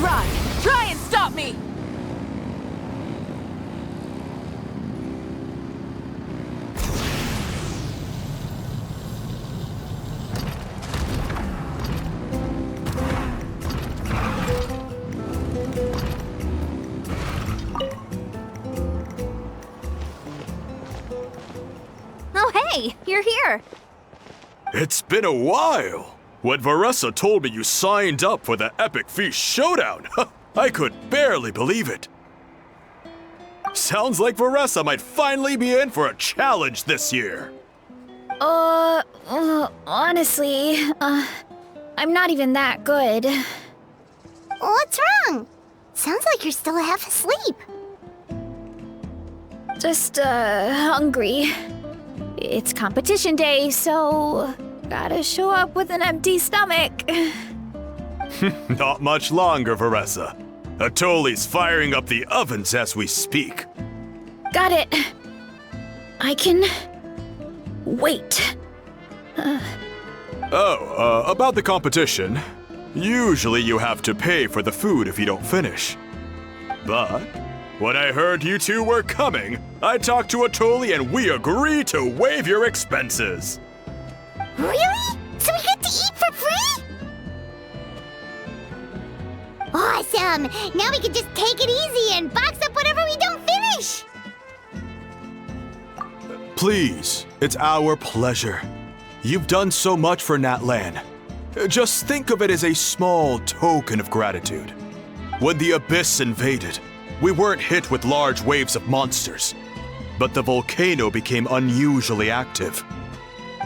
dry. Try and stop me! Oh, hey, you're here. It's been a while. When Varessa told me you signed up for the Epic Feast Showdown, I could barely believe it. Sounds like Varessa might finally be in for a challenge this year. Honestly, I'm not even that good. What's wrong? Sounds like you're still half asleep. Just, hungry. It's competition day, so gotta show up with an empty stomach. Not much longer, Varessa. Atoli's firing up the ovens as we speak. Got it. I can wait. About the competition. Usually you have to pay for the food if you don't finish. But when I heard you two were coming, I talked to Atoli and we agreed to waive your expenses. Really? So we get to eat for free? Awesome! Now we can just take it easy and box up whatever we don't finish! Please, it's our pleasure. You've done so much for Natlan. Just think of it as a small token of gratitude. When the Abyss invaded, we weren't hit with large waves of monsters, but the volcano became unusually active.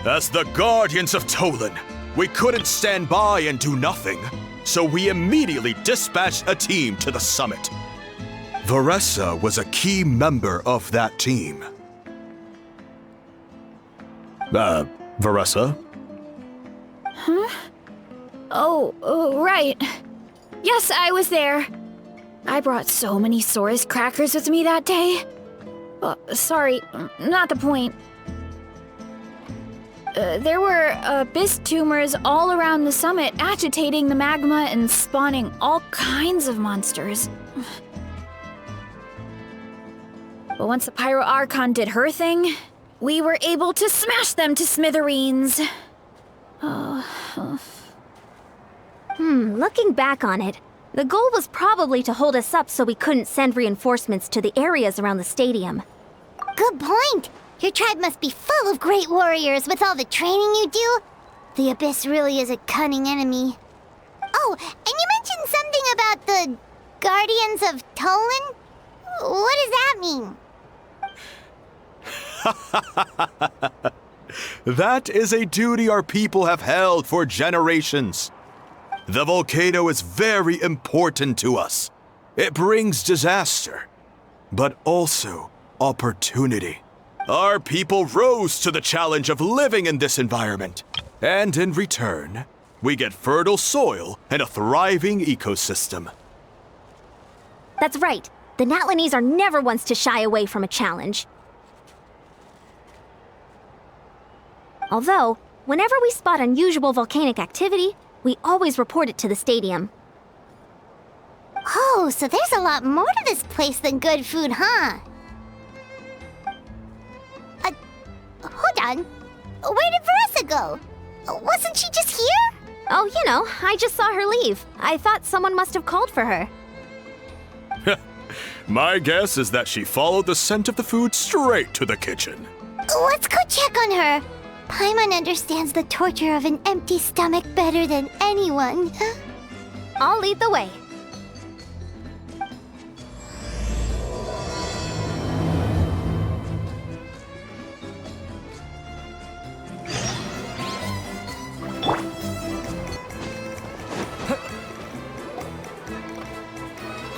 As the Guardians of Tolan, we couldn't stand by and do nothing, so we immediately dispatched a team to the summit. Varessa was a key member of that team. Varessa? Huh? Oh, right. Yes, I was there. I brought so many Saurus crackers with me that day. Sorry, not the point. There were abyss tumors all around the summit, agitating the magma and spawning all kinds of monsters. But once the Pyro Archon did her thing, we were able to smash them to smithereens. Looking back on it, the goal was probably to hold us up so we couldn't send reinforcements to the areas around the stadium. Good point! Your tribe must be full of great warriors with all the training you do. The Abyss really is a cunning enemy. Oh, and you mentioned something about the Guardians of Tolan? What does that mean? That is a duty our people have held for generations. The volcano is very important to us. It brings disaster, but also opportunity. Our people rose to the challenge of living in this environment, and in return, we get fertile soil and a thriving ecosystem. That's right. The Natlanese are never ones to shy away from a challenge. Although, whenever we spot unusual volcanic activity, we always report it to the stadium. Oh, so there's a lot more to this place than good food, huh? Hold on. Where did Varessa go? Wasn't she just here? Oh, you know, I just saw her leave. I thought someone must have called for her. My guess is that she followed the scent of the food straight to the kitchen. Let's go check on her. Paimon understands the torture of an empty stomach better than anyone. I'll lead the way.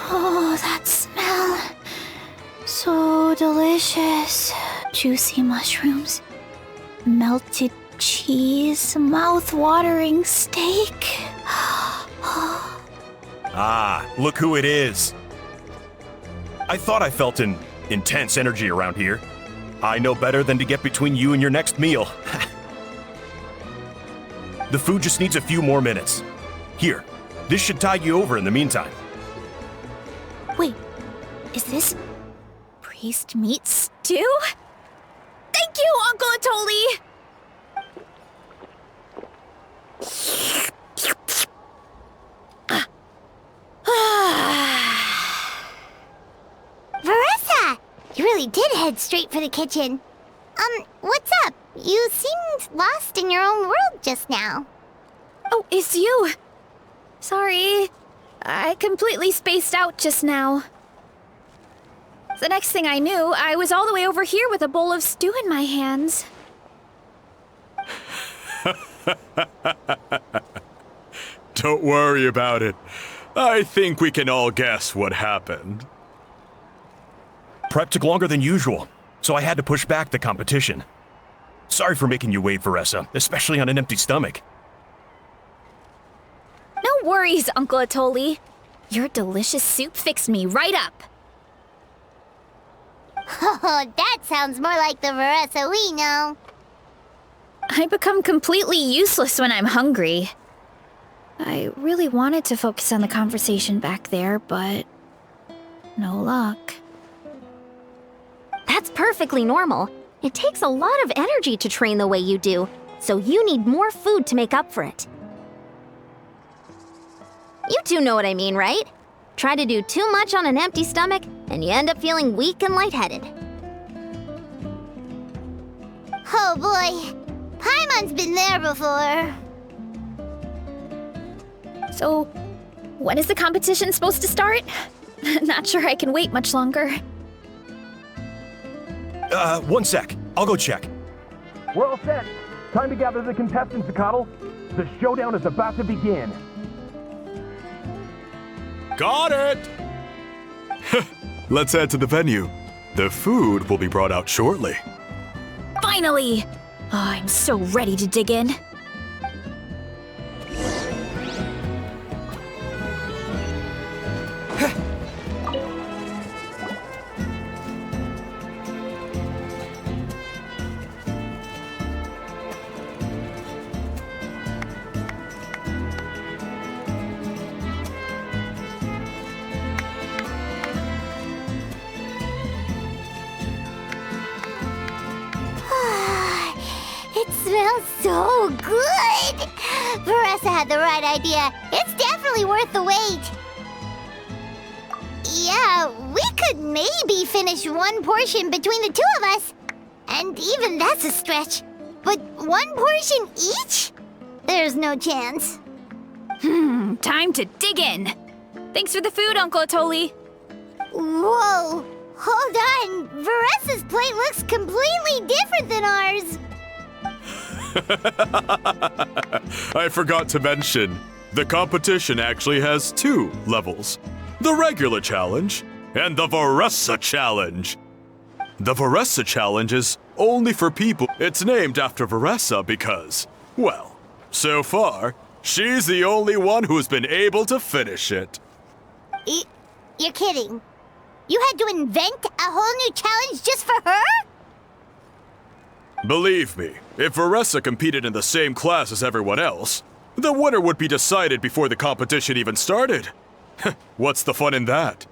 Oh, that smell. So delicious. Juicy mushrooms, melted cheese, mouth-watering steak. Ah, look who it is. I thought I felt an intense energy around here. I know better than to get between you and your next meal. The food just needs a few more minutes. Here, this should tide you over in the meantime. Wait, is this priest meat stew? Thank you, Uncle Atoli! Veressa! You really did head straight for the kitchen. What's up? You seemed lost in your own world just now. Oh, it's you. Sorry. I completely spaced out just now. The next thing I knew, I was all the way over here with a bowl of stew in my hands. Don't worry about it. I think we can all guess what happened. Prep took longer than usual, so I had to push back the competition. Sorry for making you wait, Veressa, especially on an empty stomach. No worries, Uncle Atoli. Your delicious soup fixed me right up. Oh, that sounds more like the Veressa we know. I become completely useless when I'm hungry. I really wanted to focus on the conversation back there, but no luck. That's perfectly normal. It takes a lot of energy to train the way you do, so you need more food to make up for it. You two know what I mean, right? Try to do too much on an empty stomach, and you end up feeling weak and lightheaded. Oh boy, Paimon's been there before. So, when is the competition supposed to start? Not sure I can wait much longer. 1 sec. I'll go check. We're all set. Time to gather the contestants, Chronicle. The showdown is about to begin. Got it! Let's head to the venue. The food will be brought out shortly. Finally! Oh, I'm so ready to dig in. It smells so good! Veressa had the right idea. It's definitely worth the wait. Yeah, we could maybe finish one portion between the two of us. And even that's a stretch. But one portion each? There's no chance. Time to dig in. Thanks for the food, Uncle Atoli. Whoa! Hold on! Veressa's plate looks completely different than ours! I forgot to mention, the competition actually has 2 levels. The regular challenge and the Veressa challenge. The Veressa challenge is only for people. It's named after Veressa because, well, so far, she's the only one who's been able to finish it. You're kidding. You had to invent a whole new challenge just for her? Believe me, if Veressa competed in the same class as everyone else, the winner would be decided before the competition even started. What's the fun in that?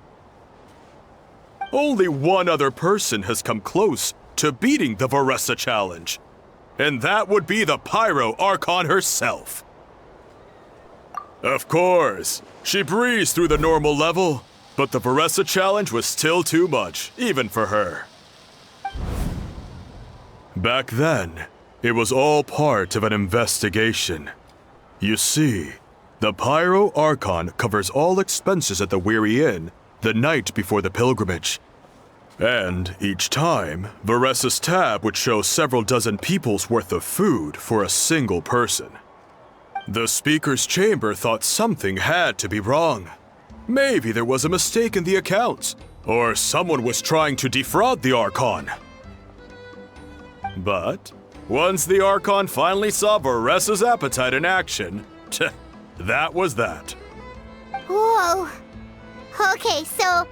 Only one other person has come close to beating the Veressa challenge, and that would be the Pyro Archon herself. Of course, she breezed through the normal level, but the Veressa challenge was still too much, even for her. Back then, it was all part of an investigation. You see, the Pyro Archon covers all expenses at the Weary Inn the night before the pilgrimage. And each time, Veressa's tab would show several dozen people's worth of food for a single person. The speaker's chamber thought something had to be wrong. Maybe there was a mistake in the accounts, or someone was trying to defraud the Archon. But once the Archon finally saw Veressa's appetite in action, that was that. Whoa. Okay, so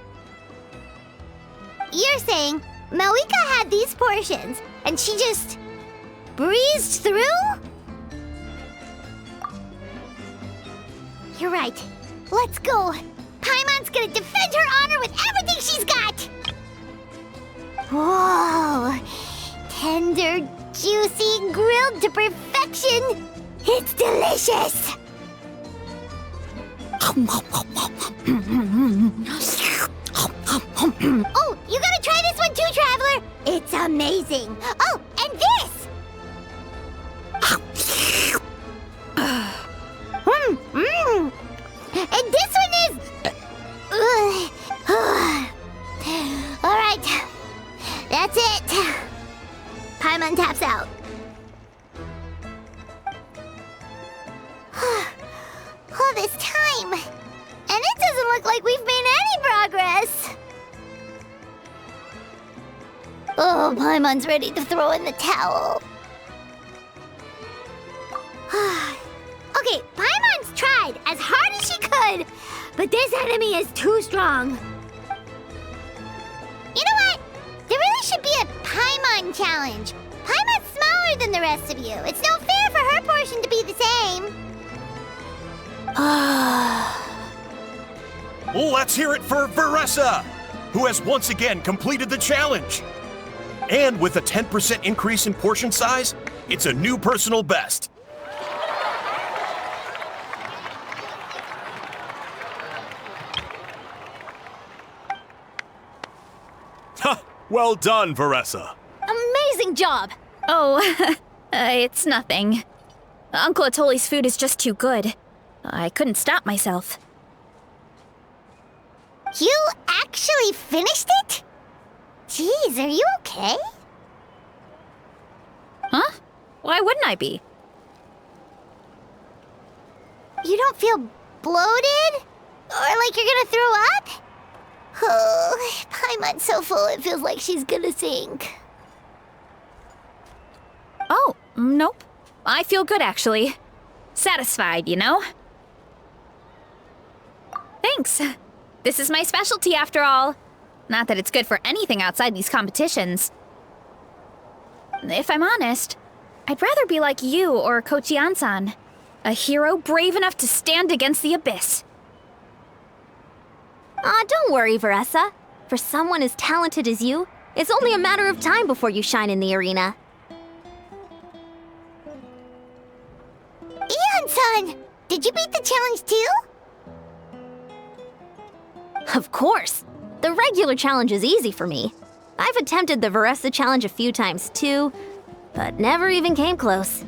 you're saying Malika had these portions and she just breezed through? You're right. Let's go. Paimon Paimon's gonna defend her honor with everything she's got! Whoa! Tender, juicy, grilled to perfection! It's delicious! Oh, you gotta try this one too, Traveler! It's amazing! Oh, and this! And this one is... Alright, that's it. Paimon taps out. All this time, and it doesn't look like we've made any progress. Oh, Paimon's ready to throw in the towel. Okay, Paimon's tried as hard as she could, but this enemy is too strong. You know what? There really should be a Paimon challenge. Paimon's smaller than the rest of you. It's no fair for her portion to be the same. Let's hear it for Veressa, who has once again completed the challenge. And with a 10% increase in portion size, it's a new personal best. Well done, Veressa. Amazing job! Oh, it's nothing. Uncle Atoli's food is just too good. I couldn't stop myself. You actually finished it? Jeez, are you okay? Huh? Why wouldn't I be? You don't feel bloated? Or like you're gonna throw up? Oh, Paimon's so full it feels like she's gonna sink. Oh, nope. I feel good, actually. Satisfied, you know? Thanks. This is my specialty, after all. Not that it's good for anything outside these competitions. If I'm honest, I'd rather be like you or Kochi-an-san. A hero brave enough to stand against the abyss. Don't worry, Veressa. For someone as talented as you, it's only a matter of time before you shine in the arena. Ian-san, did you beat the challenge too? Of course! The regular challenge is easy for me. I've attempted the Veressa challenge a few times too, but never even came close.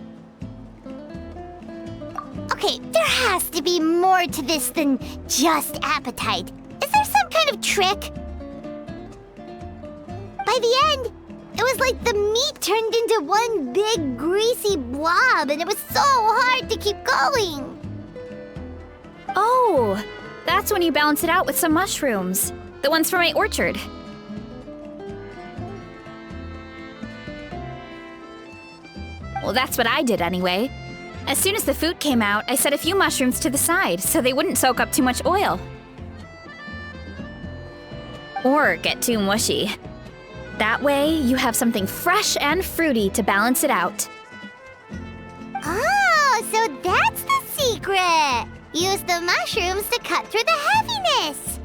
Okay, there has to be more to this than just appetite. Is there some kind of trick? By the end, it was like the meat turned into one big greasy blob and it was so hard to keep going. Oh, that's when you balance it out with some mushrooms. The ones from my orchard. Well, that's what I did anyway. As soon as the food came out, I set a few mushrooms to the side so they wouldn't soak up too much oil. Or get too mushy. That way, you have something fresh and fruity to balance it out. Oh, so that's the secret! Use the mushrooms to cut through the heaviness!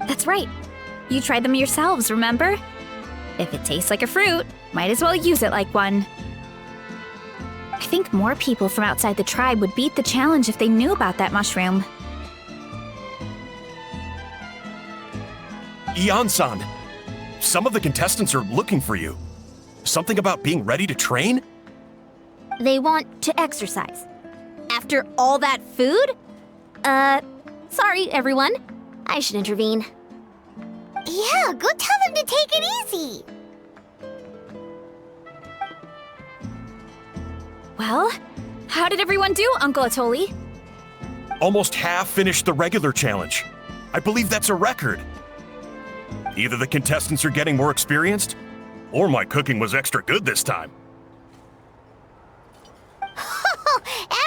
That's right. You tried them yourselves, remember? If it tastes like a fruit, might as well use it like one. I think more people from outside the tribe would beat the challenge if they knew about that mushroom. Ian-san, some of the contestants are looking for you. Something about being ready to train? They want to exercise. After all that food? Sorry, everyone. I should intervene. Yeah, go tell them to take it easy! Well, how did everyone do, Uncle Atoli? Almost half finished the regular challenge. I believe that's a record. Either the contestants are getting more experienced, or my cooking was extra good this time.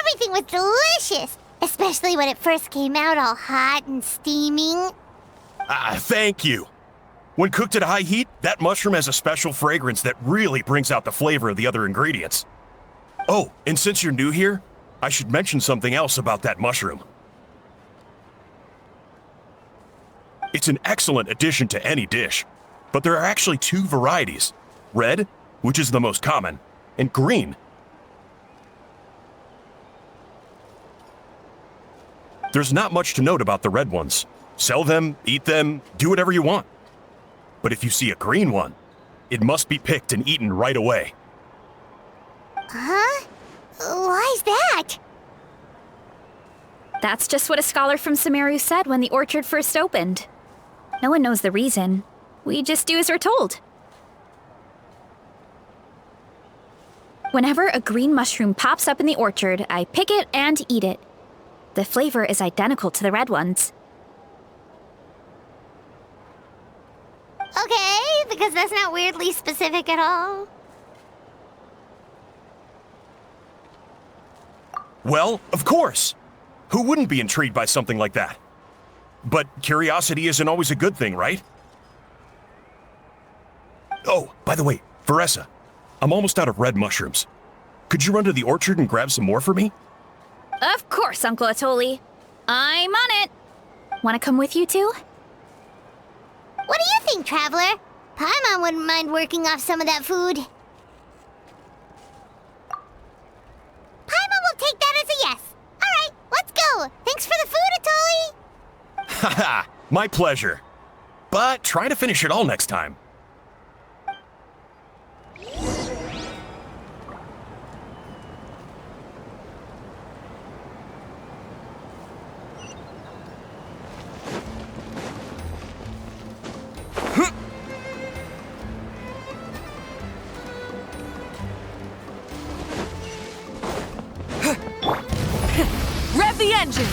Everything was delicious! Especially when it first came out all hot and steaming. Thank you. When cooked at high heat, that mushroom has a special fragrance that really brings out the flavor of the other ingredients. Oh, and since you're new here, I should mention something else about that mushroom. It's an excellent addition to any dish. But there are actually two varieties. Red, which is the most common, and green. There's not much to note about the red ones. Sell them, eat them, do whatever you want. But if you see a green one, it must be picked and eaten right away. Huh? Why's that? That's just what a scholar from Sumeru said when the orchard first opened. No one knows the reason. We just do as we're told. Whenever a green mushroom pops up in the orchard, I pick it and eat it. The flavor is identical to the red ones. Okay, because that's not weirdly specific at all. Well, of course. Who wouldn't be intrigued by something like that? But curiosity isn't always a good thing, right? Oh, by the way, Veressa, I'm almost out of red mushrooms. Could you run to the orchard and grab some more for me? Of course, Uncle Atoli. I'm on it. Want to come with you too? What do you think, Traveler? Paimon wouldn't mind working off some of that food. Paimon will take that as a yes. All right, let's go. Thanks for the food, Atoli. Haha, my pleasure. But try to finish it all next time. Rev the engines!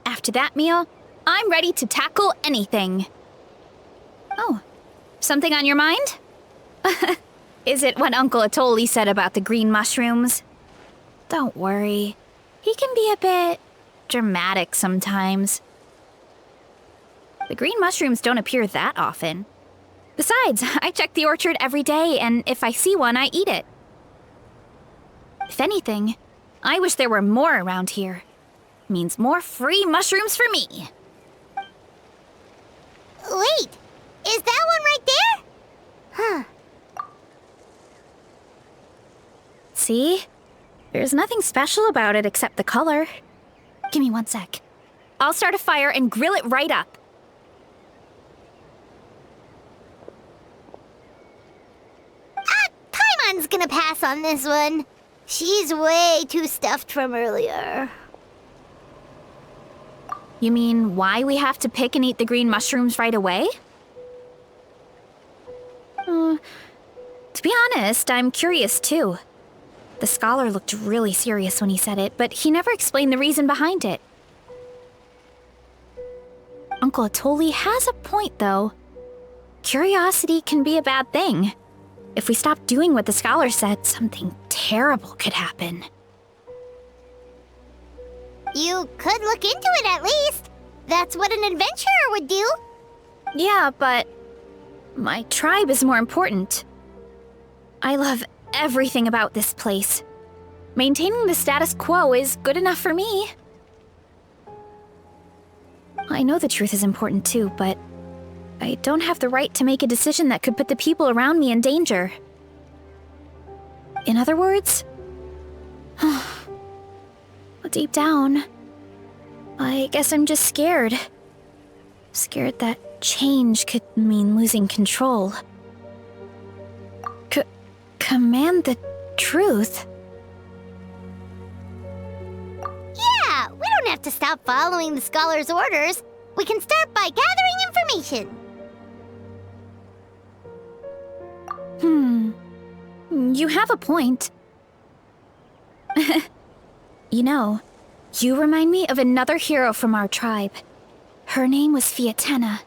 After that meal, I'm ready to tackle anything. Oh, something on your mind? Is it what Uncle Atoli said about the green mushrooms? Don't worry. He can be a bit dramatic sometimes. The green mushrooms don't appear that often. Besides, I check the orchard every day, and if I see one, I eat it. If anything, I wish there were more around here. Means more free mushrooms for me. Wait, is that one right there? Huh. See? There's nothing special about it except the color. Give me 1 sec. I'll start a fire and grill it right up. Paimon's gonna pass on this one. She's way too stuffed from earlier. You mean why we have to pick and eat the green mushrooms right away? To be honest, I'm curious too. The scholar looked really serious when he said it, but he never explained the reason behind it. Uncle Atoli has a point, though. Curiosity can be a bad thing. If we stop doing what the scholar said, something terrible could happen. You could look into it at least. That's what an adventurer would do. Yeah, but my tribe is more important. I love everything about this place. Maintaining the status quo is good enough for me. I know the truth is important too, but I don't have the right to make a decision that could put the people around me in danger. In other words, deep down, I guess I'm just scared. Scared that change could mean losing control. Command the truth? Yeah, we don't have to stop following the scholar's orders. We can start by gathering information. You have a point. You know, you remind me of another hero from our tribe. Her name was Fiatena.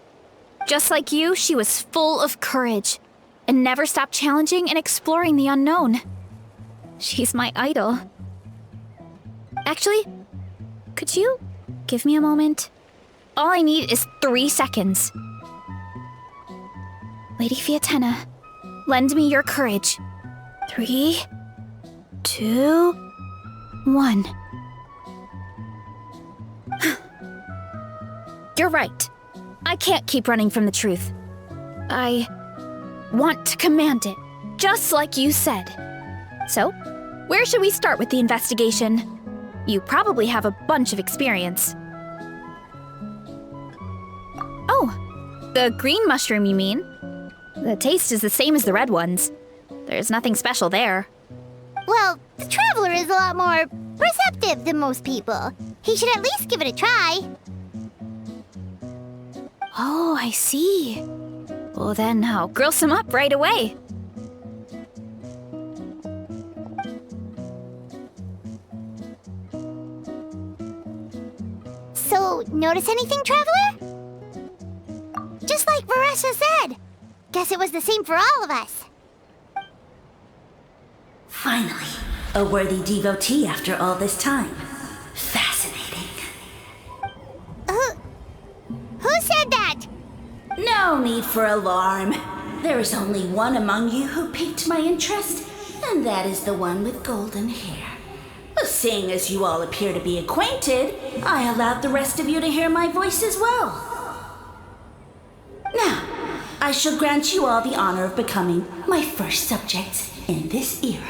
Just like you, she was full of courage and never stopped challenging and exploring the unknown. She's my idol. Actually, could you give me a moment? All I need is 3 seconds. Lady Fiatena, lend me your courage. 3, 2, 1. You're right. I can't keep running from the truth. I want to command it, just like you said. So, where should we start with the investigation? You probably have a bunch of experience. Oh, the green mushroom, you mean? The taste is the same as the red ones. There's nothing special there. Well, the Traveler is a lot more perceptive than most people. He should at least give it a try. Oh, I see. Well, then I'll grill some up right away. So, notice anything, Traveler? Just like Varessa said. Guess it was the same for all of us. Finally, a worthy devotee after all this time. Fascinating. Who said that? No need for alarm. There is only one among you who piqued my interest, and that is the one with golden hair. Seeing as you all appear to be acquainted, I allowed the rest of you to hear my voice as well. Now, I shall grant you all the honor of becoming my first subjects in this era.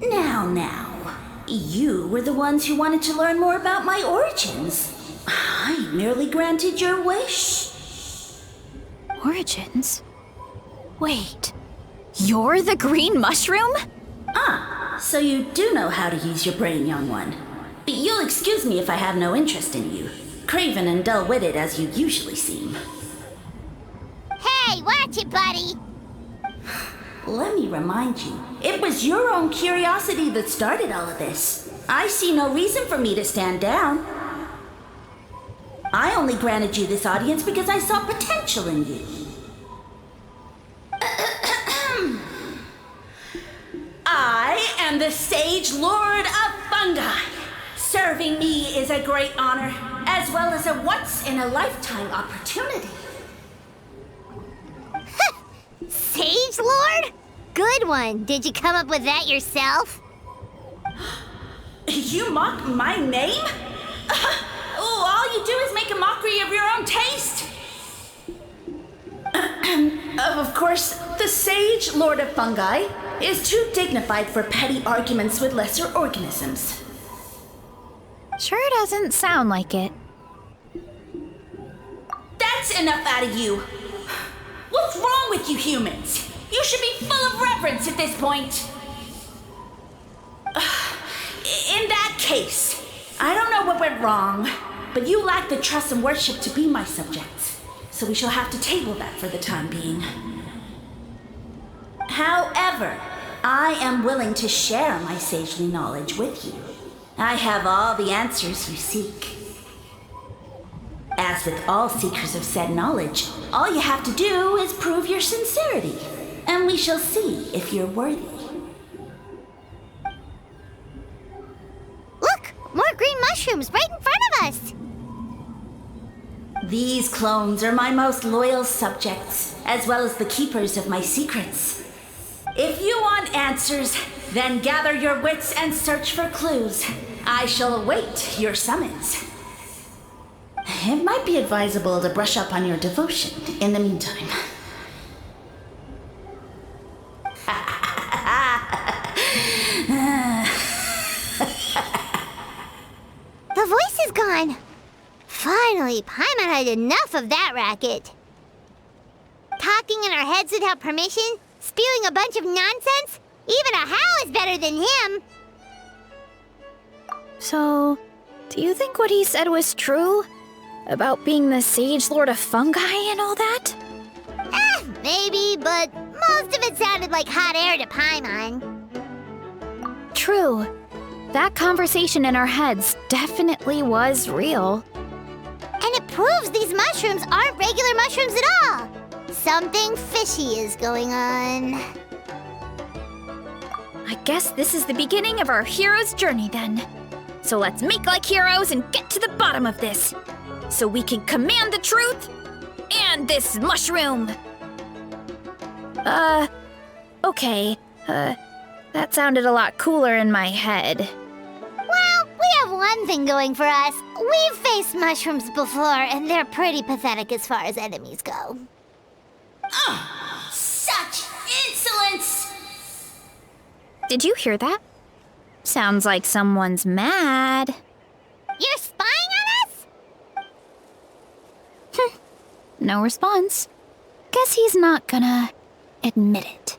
Now, you were the ones who wanted to learn more about my origins. I merely granted your wish. Origins? Wait, you're the green mushroom? So you do know how to use your brain, young one. But you'll excuse me if I have no interest in you, craven and dull-witted as you usually seem. Hey, watch it, buddy! Let me remind you, it was your own curiosity that started all of this. I see no reason for me to stand down. I only granted you this audience because I saw potential in you. I am the Sage Lord of Fungi. Serving me is a great honor, as well as a once-in-a-lifetime opportunity. Sage Lord? Good one. Did you come up with that yourself? You mock my name? All you do is make a mockery of your own taste. Of course, the Sage Lord of Fungi is too dignified for petty arguments with lesser organisms. Sure doesn't sound like it. That's enough out of you. What's wrong with you humans? You should be full of reverence at this point. In that case, I don't know what went wrong, but you lack the trust and worship to be my subjects, so we shall have to table that for the time being. However, I am willing to share my sagely knowledge with you. I have all the answers you seek. As with all seekers of said knowledge, all you have to do is prove your sincerity, and we shall see if you're worthy. Look! More green mushrooms right in front of us! These clones are my most loyal subjects, as well as the keepers of my secrets. If you want answers, then gather your wits and search for clues. I shall await your summons. It might be advisable to brush up on your devotion in the meantime. The voice is gone. Finally, Paimon had enough of that racket. Talking in our heads without permission, spewing a bunch of nonsense, even a How is better than him. So, do you think what he said was true? About being the Sage Lord of Fungi and all that? Maybe, but most of it sounded like hot air to Paimon. True. That conversation in our heads definitely was real. And it proves these mushrooms aren't regular mushrooms at all. Something fishy is going on. I guess this is the beginning of our hero's journey then. So let's make like heroes and get to the bottom of this, so we can command the truth and this mushroom. Okay. That sounded a lot cooler in my head. Well, we have one thing going for us. We've faced mushrooms before, and they're pretty pathetic as far as enemies go. Such insolence! Did you hear that? Sounds like someone's mad. You're spying on us? No response. Guess he's not gonna admit it.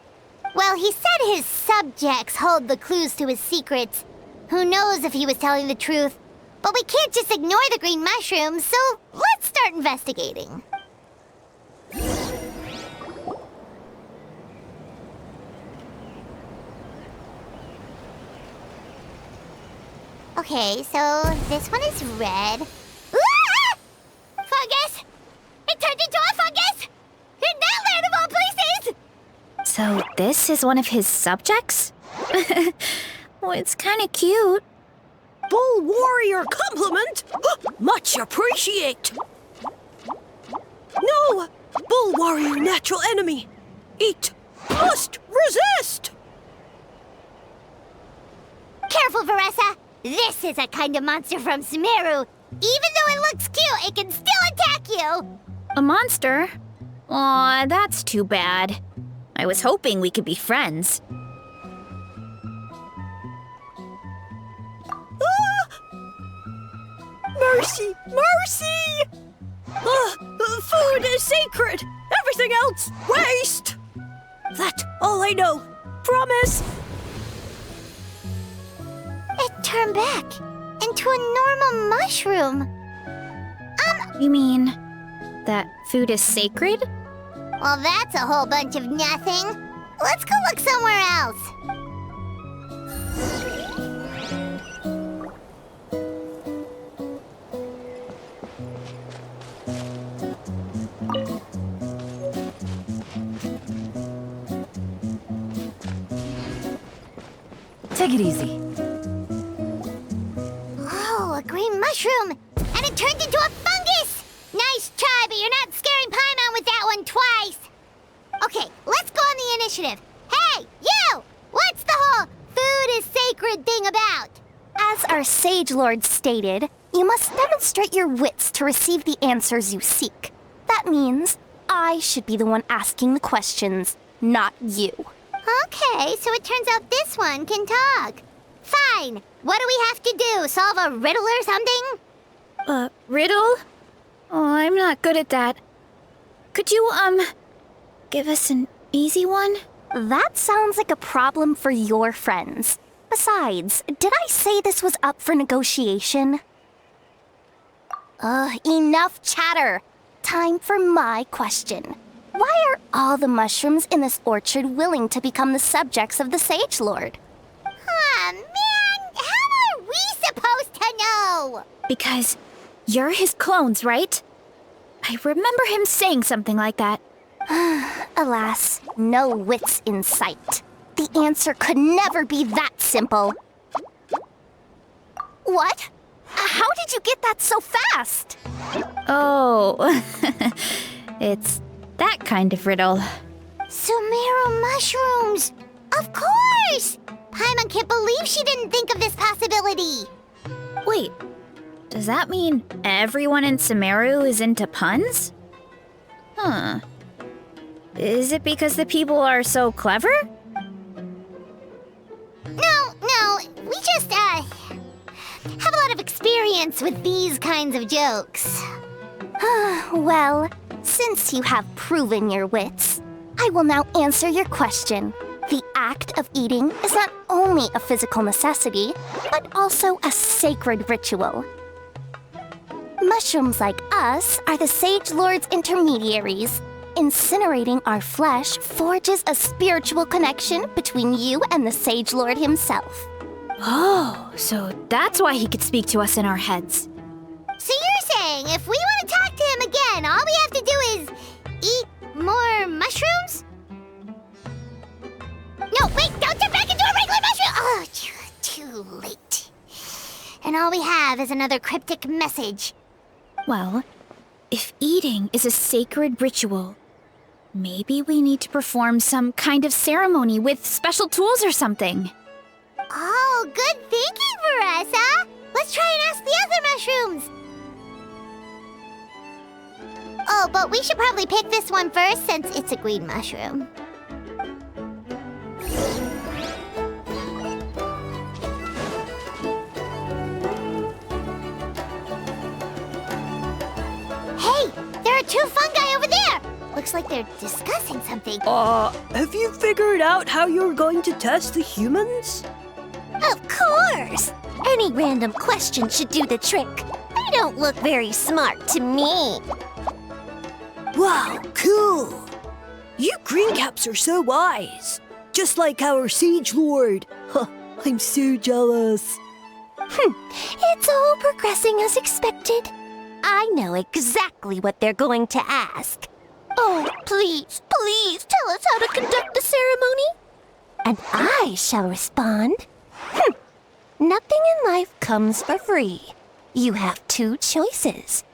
Well, he said his subjects hold the clues to his secrets. Who knows if he was telling the truth? But we can't just ignore the green mushrooms, so let's start investigating. Okay, so this one is red. Ah! Fungus! It turned into a fungus! In that land of all places! So this is one of his subjects? Well, it's kind of cute. Bull warrior compliment! Much appreciate! No! Bull warrior natural enemy! Eat! Must resist! Careful, Veressa! This is a kind of monster from Sumeru. Even though it looks cute, it can still attack you! A monster? Aw, that's too bad. I was hoping we could be friends. Mercy! Mercy! Food is sacred! Everything else, waste! That's all I know. Promise! It turned back into a normal mushroom. You mean that food is sacred? Well, that's a whole bunch of nothing. Let's go look somewhere else. Take it easy. Oh, a green mushroom! And it turned into a fungus! Nice try, but you're not scaring Paimon with that one twice! Okay, let's go on the initiative. Hey, you! What's the whole food is sacred thing about? As our Sage Lord stated, you must demonstrate your wits to receive the answers you seek. That means I should be the one asking the questions, not you. Okay, so it turns out this one can talk. Fine. What do we have to do? Solve a riddle or something? Riddle? Oh, I'm not good at that. Could you, give us an easy one? That sounds like a problem for your friends. Besides, did I say this was up for negotiation? Enough chatter. Time for my question. Why are all the mushrooms in this orchard willing to become the subjects of the Sage Lord? Aw, man! How are we supposed to know? Because you're his clones, right? I remember him saying something like that. Alas, no wits in sight. The answer could never be that simple. What? How did you get that so fast? Oh, it's that kind of riddle. Sumeru mushrooms! Of course! Paimon can't believe she didn't think of this possibility. Wait, does that mean everyone in Sumeru is into puns? Huh. Is it because the people are so clever? No, we just, have a lot of experience with these kinds of jokes. Well, since you have proven your wits, I will now answer your question. The act of eating is not only a physical necessity, but also a sacred ritual. Mushrooms like us are the Sage Lord's intermediaries. Incinerating our flesh forges a spiritual connection between you and the Sage Lord himself. Oh, so that's why he could speak to us in our heads. So you're saying if we want to talk to him again, all we have to do is eat more mushrooms? No, wait, don't turn back into a regular mushroom! And all we have is another cryptic message. Well, if eating is a sacred ritual, maybe we need to perform some kind of ceremony with special tools or something. Oh, good thinking, Veressa! Let's try and ask the other mushrooms! Oh, but we should probably pick this one first since it's a green mushroom. Hey, there are 2 fungi over there! Looks like they're discussing something. Have you figured out how you're going to test the humans? Of course! Any random question should do the trick. They don't look very smart to me. Wow, cool! You green caps are so wise. Just like our Siege Lord. Huh, I'm so jealous. It's all progressing as expected. I know exactly what they're going to ask. Oh, please, please tell us how to conduct the ceremony. And I shall respond. Nothing in life comes for free. You have 2 choices.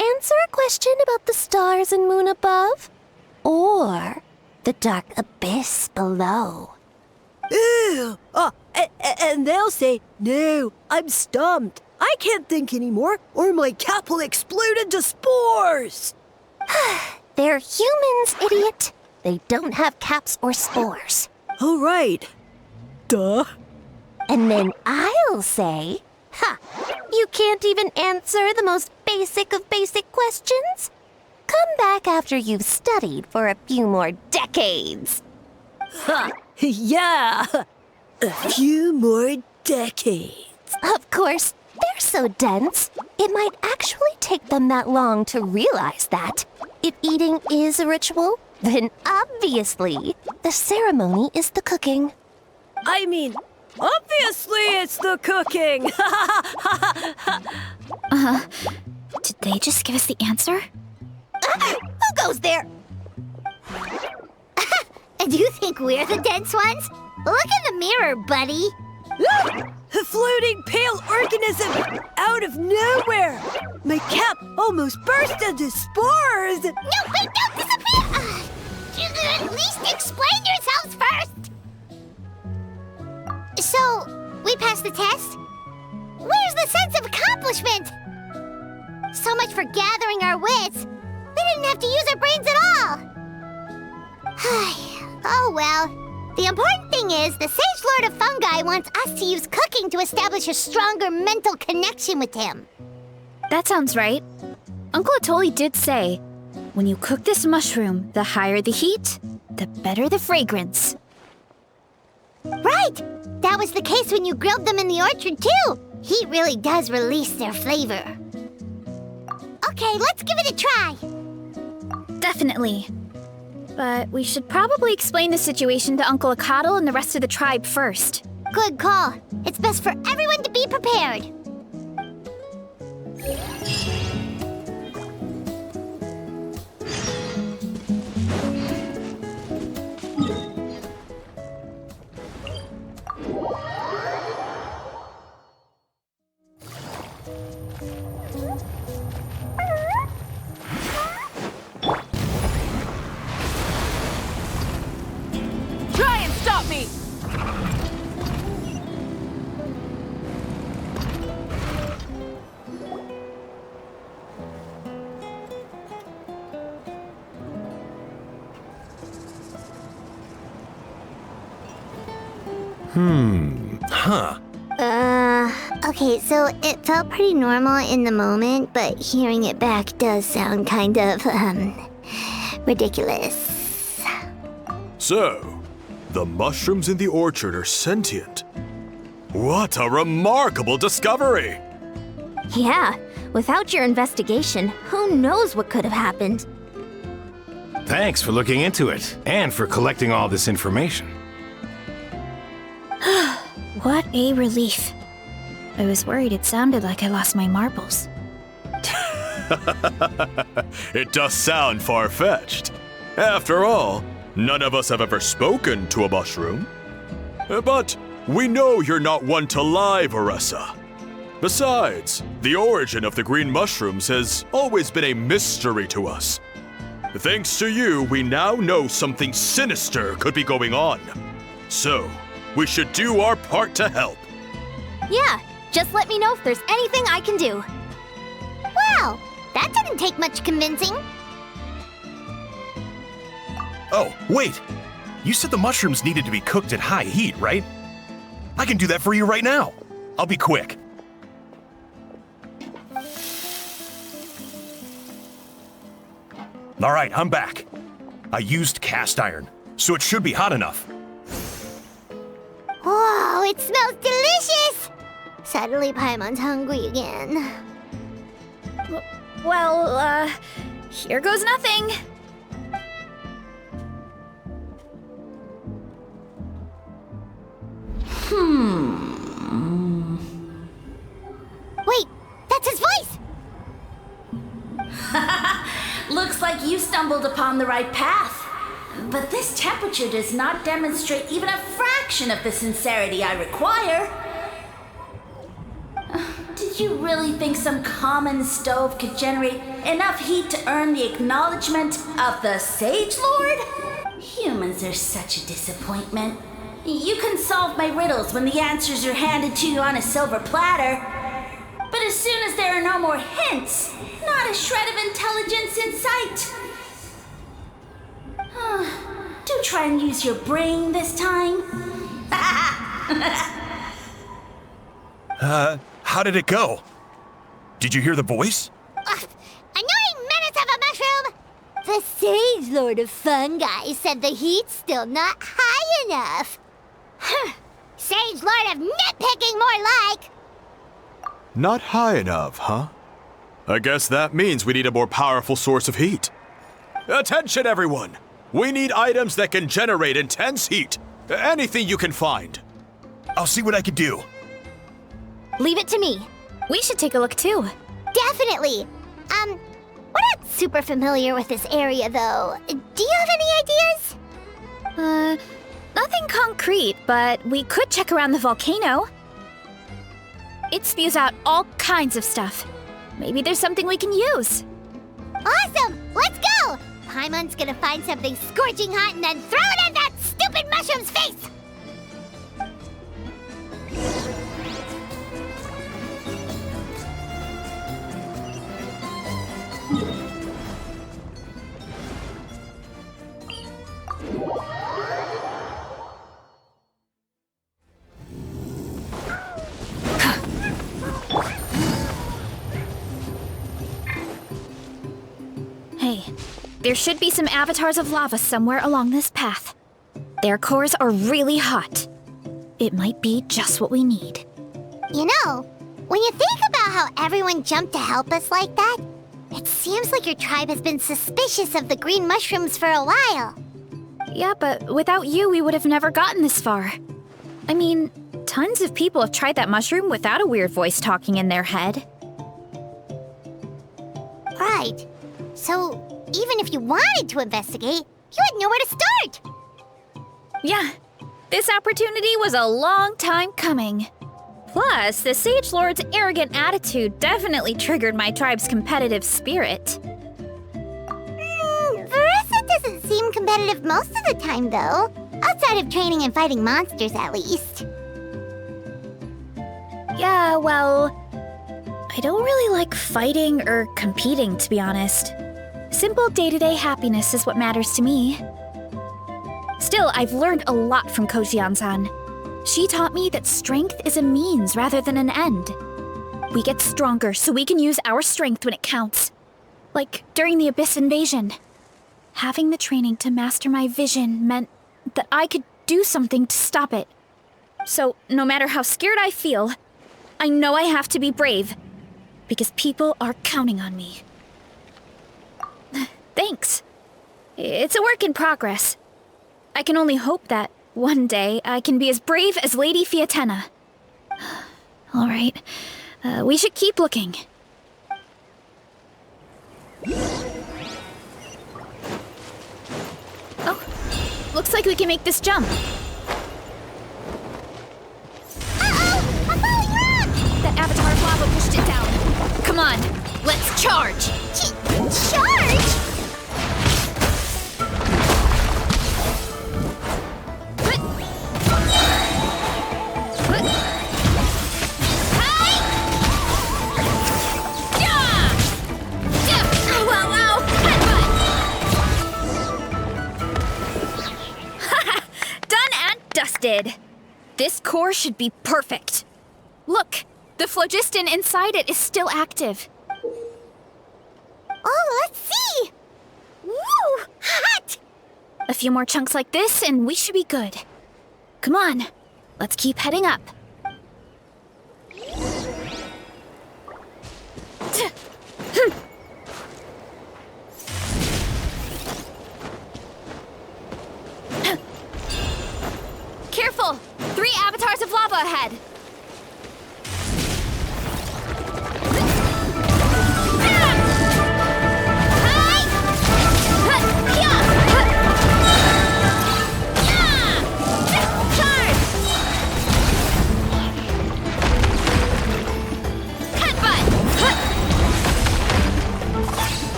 Answer a question about the stars and moon above, or the dark abyss below. Ew! And they'll say, no, I'm stumped. I can't think anymore, or my cap will explode into spores. They're humans, idiot. They don't have caps or spores. All right. Duh. And then I'll say, you can't even answer the most basic of basic questions? Come back after you've studied for a few more decades. Ha! Yeah! A few more decades. Of course, they're so dense, it might actually take them that long to realize that. If eating is a ritual, then obviously the ceremony is the cooking. I mean, obviously it's the cooking! Did they just give us the answer? Who goes there? Do you think we're the dense ones? Look in the mirror, buddy. Look! A floating pale organism out of nowhere! My cap almost burst into spores! No, wait, don't disappear! At least explain yourselves first! So, we passed the test? Where's the sense of accomplishment? So much for gathering our wits. We didn't have to use our brains at all. Oh well. The important thing is the Sage Lord of Fungi wants us to use cooking to establish a stronger mental connection with him. That sounds right. Uncle Atoli did say, when you cook this mushroom, the higher the heat, the better the fragrance. Right! That was the case when you grilled them in the orchard too. Heat really does release their flavor. Okay, let's give it a try. Definitely. But we should probably explain the situation to Uncle Akatl and the rest of the tribe first. Good call. It's best for everyone to be prepared. Try and stop me! Okay, so it felt pretty normal in the moment, but hearing it back does sound kind of, ridiculous. So, the mushrooms in the orchard are sentient. What a remarkable discovery! Yeah, without your investigation, who knows what could have happened? Thanks for looking into it, and for collecting all this information. What a relief. I was worried it sounded like I lost my marbles. It does sound far-fetched. After all, none of us have ever spoken to a mushroom. But we know you're not one to lie, Veressa. Besides, the origin of the green mushrooms has always been a mystery to us. Thanks to you, we now know something sinister could be going on. So, we should do our part to help. Yeah, just let me know if there's anything I can do. Wow, that didn't take much convincing. Oh, wait! You said the mushrooms needed to be cooked at high heat, right? I can do that for you right now. I'll be quick. All right, I'm back. I used cast iron, so it should be hot enough. Whoa, it smells delicious! Suddenly Paimon's hungry again. Well, here goes nothing. Wait, that's his voice! Looks like you stumbled upon the right path. But this temperature does not demonstrate even a fraction of the sincerity I require. Did you really think some common stove could generate enough heat to earn the acknowledgement of the Sage Lord? Humans are such a disappointment. You can solve my riddles when the answers are handed to you on a silver platter. But as soon as there are no more hints, not a shred of intelligence in sight. Do try and use your brain this time. How did it go? Did you hear the voice? Annoying menace of a mushroom! The Sage Lord of Fungi said the heat's still not high enough. Sage Lord of nitpicking, more like! Not high enough, huh? I guess that means we need a more powerful source of heat. Attention, everyone! We need items that can generate intense heat. Anything you can find. I'll see what I can do. Leave it to me. We should take a look too. Definitely! We're not super familiar with this area, though. Do you have any ideas? Nothing concrete, but we could check around the volcano. It spews out all kinds of stuff. Maybe there's something we can use. Awesome! Let's go! Paimon's gonna find something scorching hot and then throw it at that stupid mushroom's face! Hey, there should be some avatars of lava somewhere along this path. Their cores are really hot. It might be just what we need. You know, when you think about how everyone jumped to help us like that, it seems like your tribe has been suspicious of the green mushrooms for a while. Yeah, but without you, we would have never gotten this far. I mean, tons of people have tried that mushroom without a weird voice talking in their head. Right. So, even if you wanted to investigate, you had nowhere to start! Yeah, this opportunity was a long time coming. Plus, the Sage Lord's arrogant attitude definitely triggered my tribe's competitive spirit. Veressa doesn't seem competitive most of the time, though. Outside of training and fighting monsters, at least. Yeah, well, I don't really like fighting or competing, to be honest. Simple day-to-day happiness is what matters to me. Still, I've learned a lot from Kojian-san. She taught me that strength is a means rather than an end. We get stronger so we can use our strength when it counts. Like during the Abyss invasion. Having the training to master my vision meant that I could do something to stop it. So, no matter how scared I feel, I know I have to be brave. Because people are counting on me. Thanks. It's a work in progress. I can only hope that one day I can be as brave as Lady Fiatena. All right, we should keep looking. Oh, looks like we can make this jump. Uh-oh! A falling rock! That avatar of lava Charge! Charge? Dusted. This core should be perfect. Look, the phlogiston inside it is still active. Oh, let's see! Woo! Hot! A few more chunks like this and we should be good. Come on, let's keep heading up. Careful! 3 avatars of lava ahead!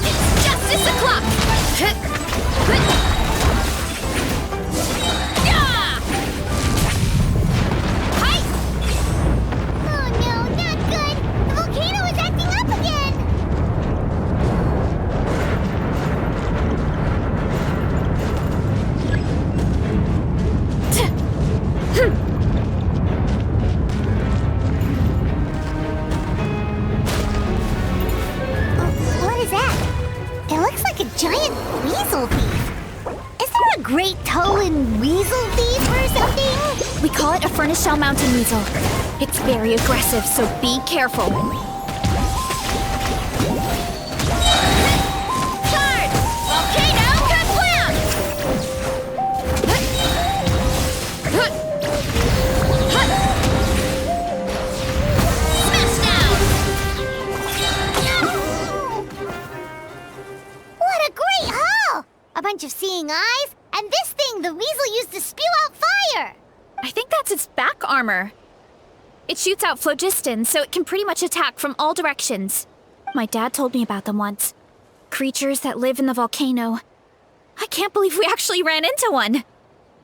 It's justice o'clock! Giant weasel thief. Is there a great toe and weasel thief or something? We call it a furnace shell mountain weasel. It's very aggressive, so be careful. Charge! Volcano kablam! Smash down! What a great haul! A bunch of seeing eyes, and this thing the weasel used to spew out fire! I think that's its back armor. It shoots out phlogiston, so it can pretty much attack from all directions. My dad told me about them once. Creatures that live in the volcano. I can't believe we actually ran into one.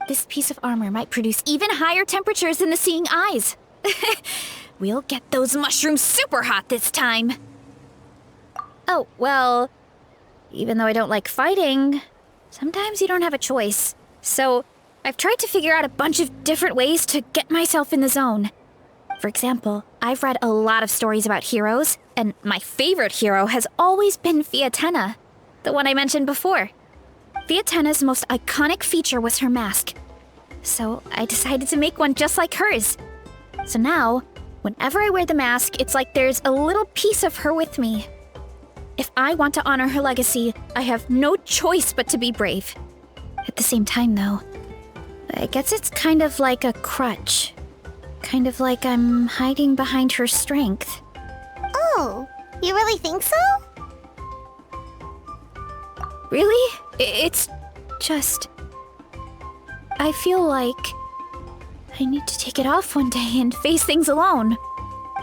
This piece of armor might produce even higher temperatures than the seeing eyes. We'll get those mushrooms super hot this time. Oh, well, even though I don't like fighting, sometimes you don't have a choice. So I've tried to figure out a bunch of different ways to get myself in the zone. For example, I've read a lot of stories about heroes, and my favorite hero has always been Fiatena, the one I mentioned before. Fiatena's most iconic feature was her mask. So I decided to make one just like hers. So now, whenever I wear the mask, it's like there's a little piece of her with me. If I want to honor her legacy, I have no choice but to be brave. At the same time, though, I guess it's kind of like a crutch. Kind of like I'm hiding behind her strength. Oh, you really think so? Really? It's just... I feel like I need to take it off one day and face things alone.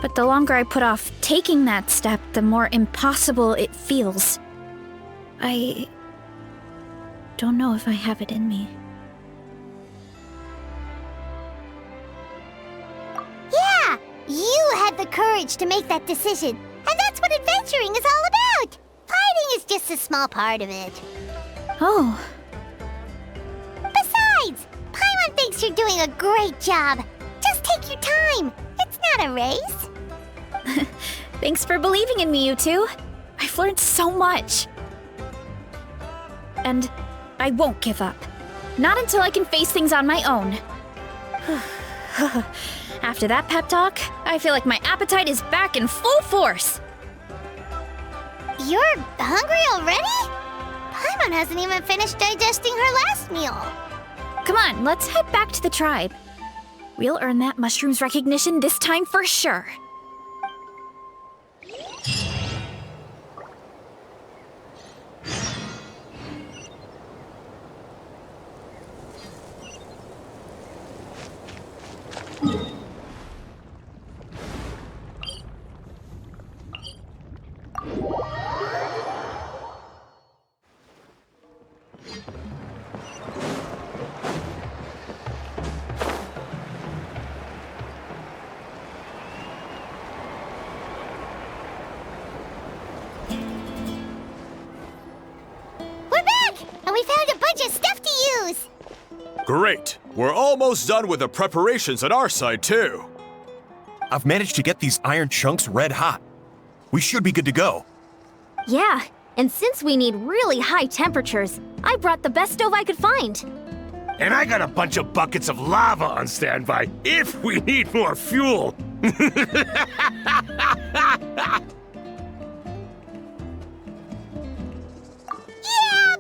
But the longer I put off taking that step, the more impossible it feels. I don't know if I have it in me. Yeah! You had the courage to make that decision. And that's what adventuring is all about! Fighting is just a small part of it. Oh. Besides, Paimon thinks you're doing a great job. Just take your time. It's not a race. Thanks for believing in me, you two. I've learned so much. And I won't give up. Not until I can face things on my own. After that pep talk, I feel like my appetite is back in full force. You're hungry already? Paimon hasn't even finished digesting her last meal. Come on, let's head back to the tribe. We'll earn that mushroom's recognition this time for sure. and we found a bunch of stuff to use. Great. We're almost done with the preparations on our side, too. I've managed to get these iron chunks red hot. We should be good to go. Yeah, and since we need really high temperatures, I brought the best stove I could find. And I got a bunch of buckets of lava on standby if we need more fuel. Yeah,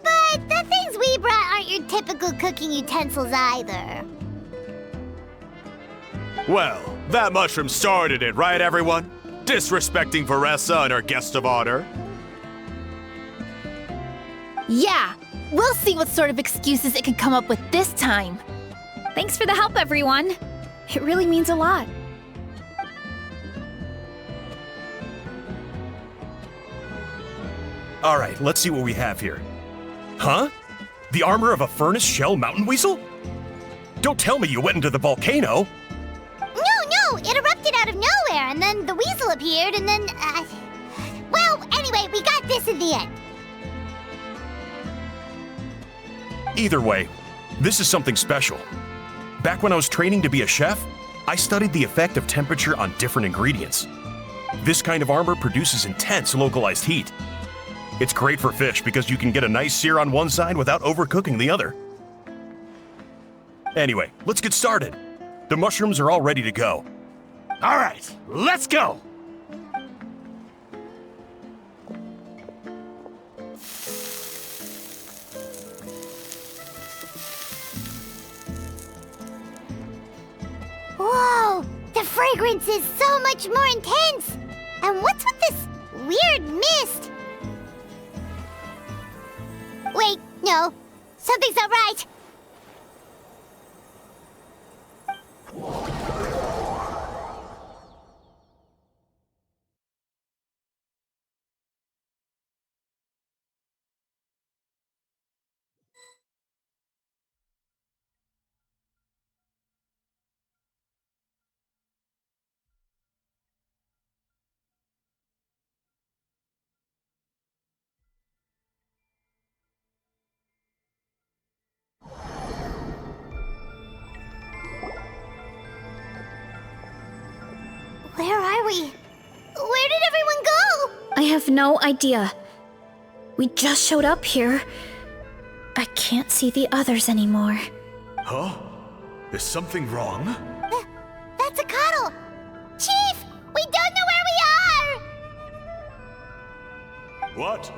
but the things we brought aren't your typical cooking utensils either. Well, that mushroom started it, right, everyone? Disrespecting Veressa and her guest of honor. Yeah, we'll see what sort of excuses it can come up with this time. Thanks for the help, everyone. It really means a lot. All right, let's see what we have here. Huh? The armor of a furnace shell mountain weasel? Don't tell me you went into the volcano. No, it erupted out of nowhere, and then the weasel appeared, and then, well, anyway, we got this in the end. Either way, this is something special. Back when I was training to be a chef, I studied the effect of temperature on different ingredients. This kind of armor produces intense localized heat. It's great for fish because you can get a nice sear on one side without overcooking the other. Anyway, let's get started. The mushrooms are all ready to go. All right, let's go. Whoa, the fragrance is so much more intense. And what's with this weird mist? Wait, no, something's not right. Where are we? Where did everyone go? I have no idea. We just showed up here. I can't see the others anymore. Huh? Is something wrong? That's a cuddle. Chief, we don't know where we are. What?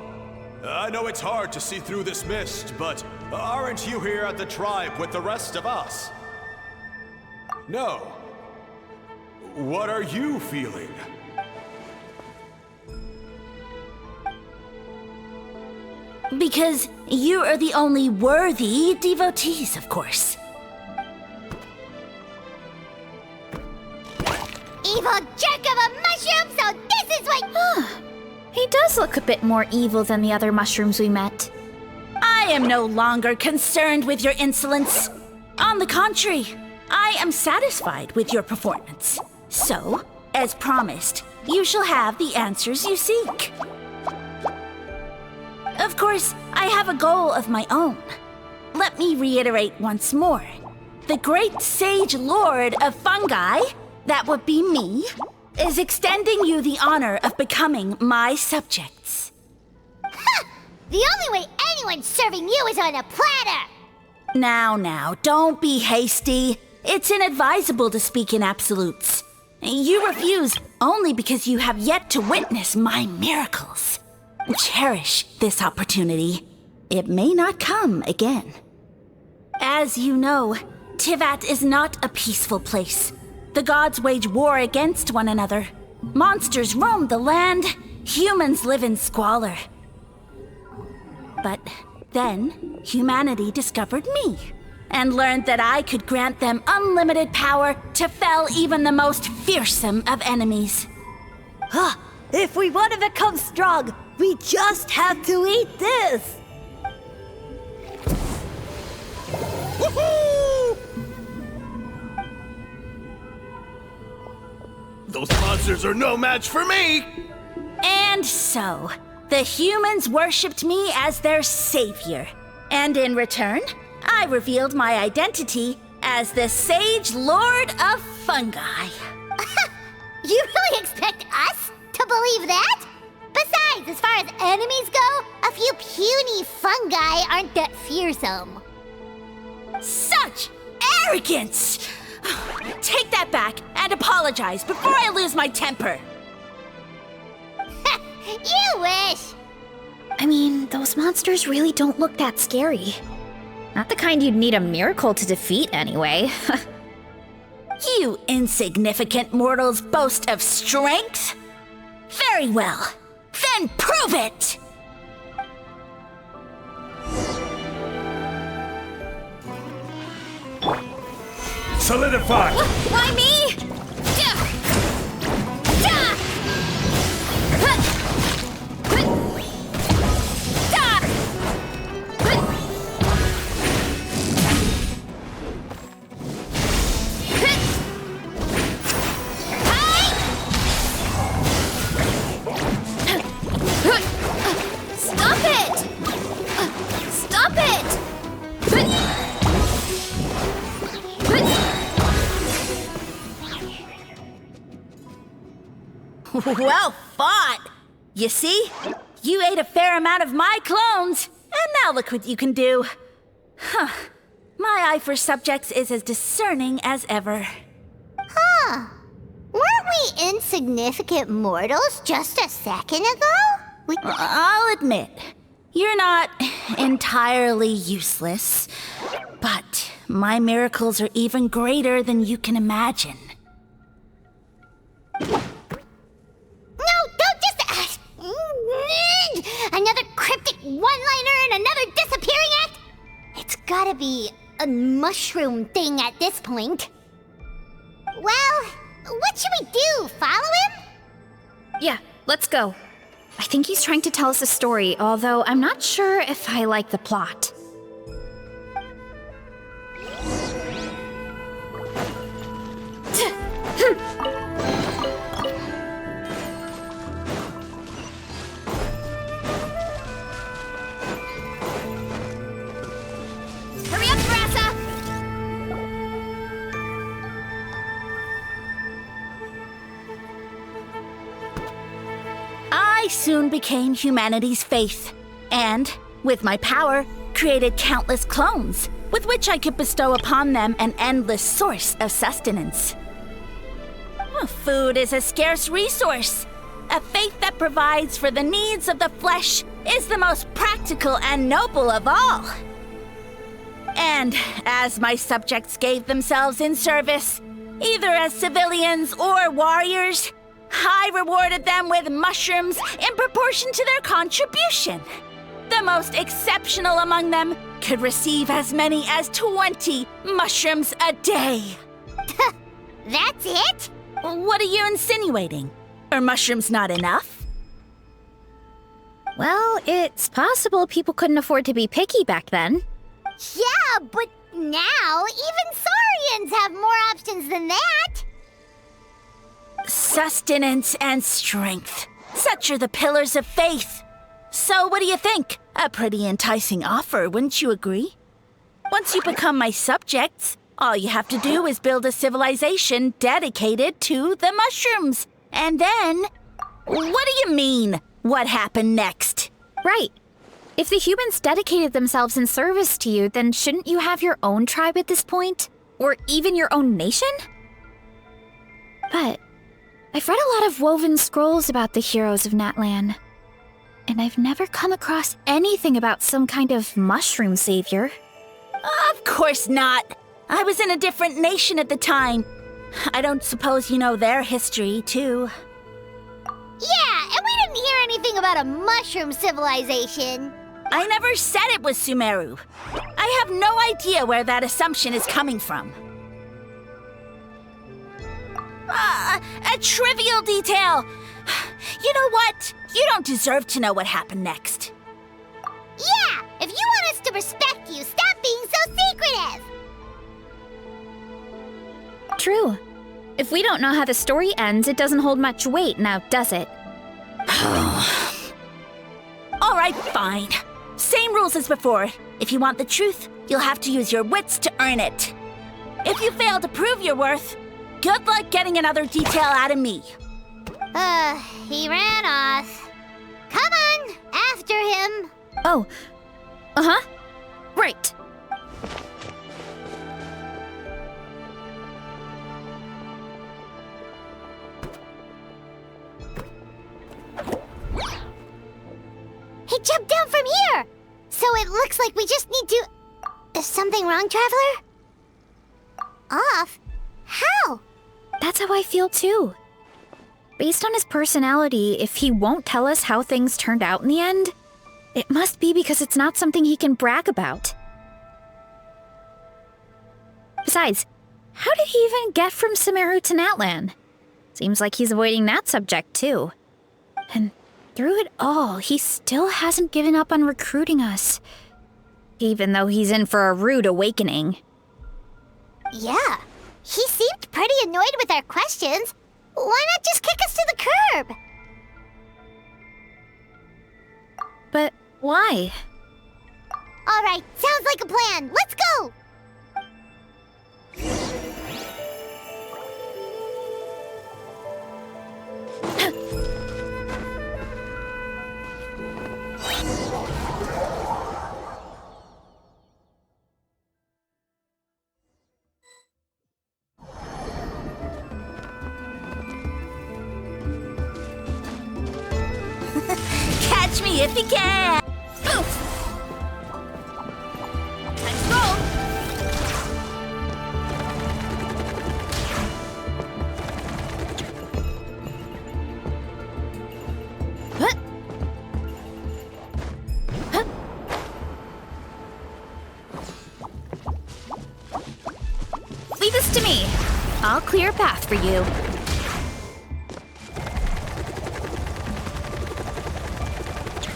I know it's hard to see through this mist, but aren't you here at the tribe with the rest of us? No. What are you feeling? Because you are the only worthy devotees, of course. Evil jerk of a mushroom, so this is what... He does look a bit more evil than the other mushrooms we met. I am no longer concerned with your insolence. On the contrary, I am satisfied with your performance. So, as promised, you shall have the answers you seek. Of course, I have a goal of my own. Let me reiterate once more. The great sage lord of Fungi, that would be me, is extending you the honor of becoming my subjects. Ha! The only way anyone's serving you is on a platter! Now, don't be hasty. It's inadvisable to speak in absolutes. You refuse only because you have yet to witness my miracles. Cherish this opportunity. It may not come again. As you know, Tivat is not a peaceful place. The gods wage war against one another. Monsters roam the land. Humans live in squalor. But then, humanity discovered me and learned that I could grant them unlimited power to fell even the most fearsome of enemies. If we want to become strong, we just have to eat this! Woohoo! Those monsters are no match for me! And so, the humans worshipped me as their savior. And in return, I revealed my identity as the Sage Lord of Fungi. You really expect us to believe that? Besides, as far as enemies go, a few puny fungi aren't that fearsome. Such arrogance! Take that back and apologize before I lose my temper. You wish! I mean, those monsters really don't look that scary. Not the kind you'd need a miracle to defeat anyway. You insignificant mortals boast of strength? Very well. Then prove it! Solidify! Why me? Stop it! Stop it! Well fought! You see? You ate a fair amount of my clones, and now look what you can do. Huh. My eye for subjects is as discerning as ever. Huh. Weren't we insignificant mortals just a second ago? I'll admit, you're not entirely useless, but my miracles are even greater than you can imagine. No, don't just... another cryptic one-liner and another disappearing act? It's gotta be a mushroom thing at this point. Well, what should we do? Follow him? Yeah, let's go. I think he's trying to tell us a story, although I'm not sure if I like the plot. Hurry up, Brassa! I soon became humanity's faith, and, with my power, created countless clones, with which I could bestow upon them an endless source of sustenance. Food is a scarce resource. A faith that provides for the needs of the flesh is the most practical and noble of all. And as my subjects gave themselves in service, either as civilians or warriors, I rewarded them with mushrooms in proportion to their contribution. The most exceptional among them could receive as many as 20 mushrooms a day. That's it? What are you insinuating? Are mushrooms not enough? Well, it's possible people couldn't afford to be picky back then. Yeah, but now even Saurians have more options than that. Sustenance and strength. Such are the pillars of faith. So what do you think? A pretty enticing offer, wouldn't you agree? Once you become my subjects, all you have to do is build a civilization dedicated to the mushrooms. And then... What do you mean? What happened next? Right. If the humans dedicated themselves in service to you, then shouldn't you have your own tribe at this point? Or even your own nation? But I've read a lot of woven scrolls about the heroes of Natlan, and I've never come across anything about some kind of mushroom savior. Of course not. I was in a different nation at the time. I don't suppose you know their history, too. Yeah, and we didn't hear anything about a mushroom civilization. I never said it was Sumeru. I have no idea where that assumption is coming from. A trivial detail. You know what? You don't deserve to know what happened next. Yeah, if you want us to respect you, stop being so secretive. True. If we don't know how the story ends, it doesn't hold much weight now, does it? All right, fine. Same rules rules as before. If you want the truth, you'll have to use your wits to earn it. If you fail to prove your worth, good luck getting another detail out of me. He ran off. Come on, after him. Oh. Uh-huh. Right. He jumped down from here! So it looks like we just need to... Is something wrong, Traveler? Off? How? That's how I feel too. Based on his personality, if he won't tell us how things turned out in the end, it must be because it's not something he can brag about. Besides, how did he even get from Sumeru to Natlan? Seems like he's avoiding that subject too. And through it all, he still hasn't given up on recruiting us. Even though he's in for a rude awakening. Yeah, he seemed pretty annoyed with our questions. Why not just kick us to the curb? But why? All right, sounds like a plan. Let's go! Catch me if you can! Oof. Let's go! Huh? Huh? Leave this to me. I'll clear a path for you.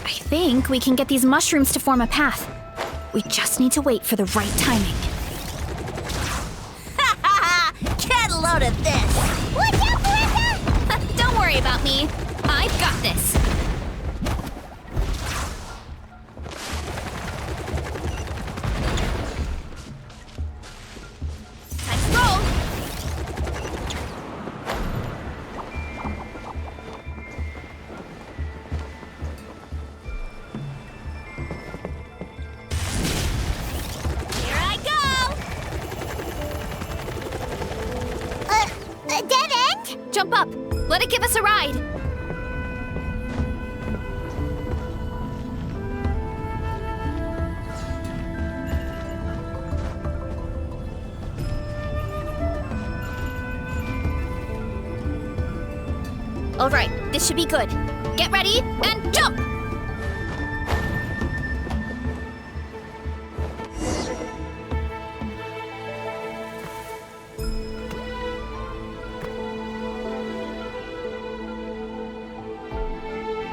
I think we can get these mushrooms to form a path. We just need to wait for the right timing. Ha ha ha! Get a load of this! Watch out, Marissa! Don't worry about me. I've got this. Let's go! Here I go! A dead end? Jump up. Let it give us a ride. All right, this should be good. Get ready and jump!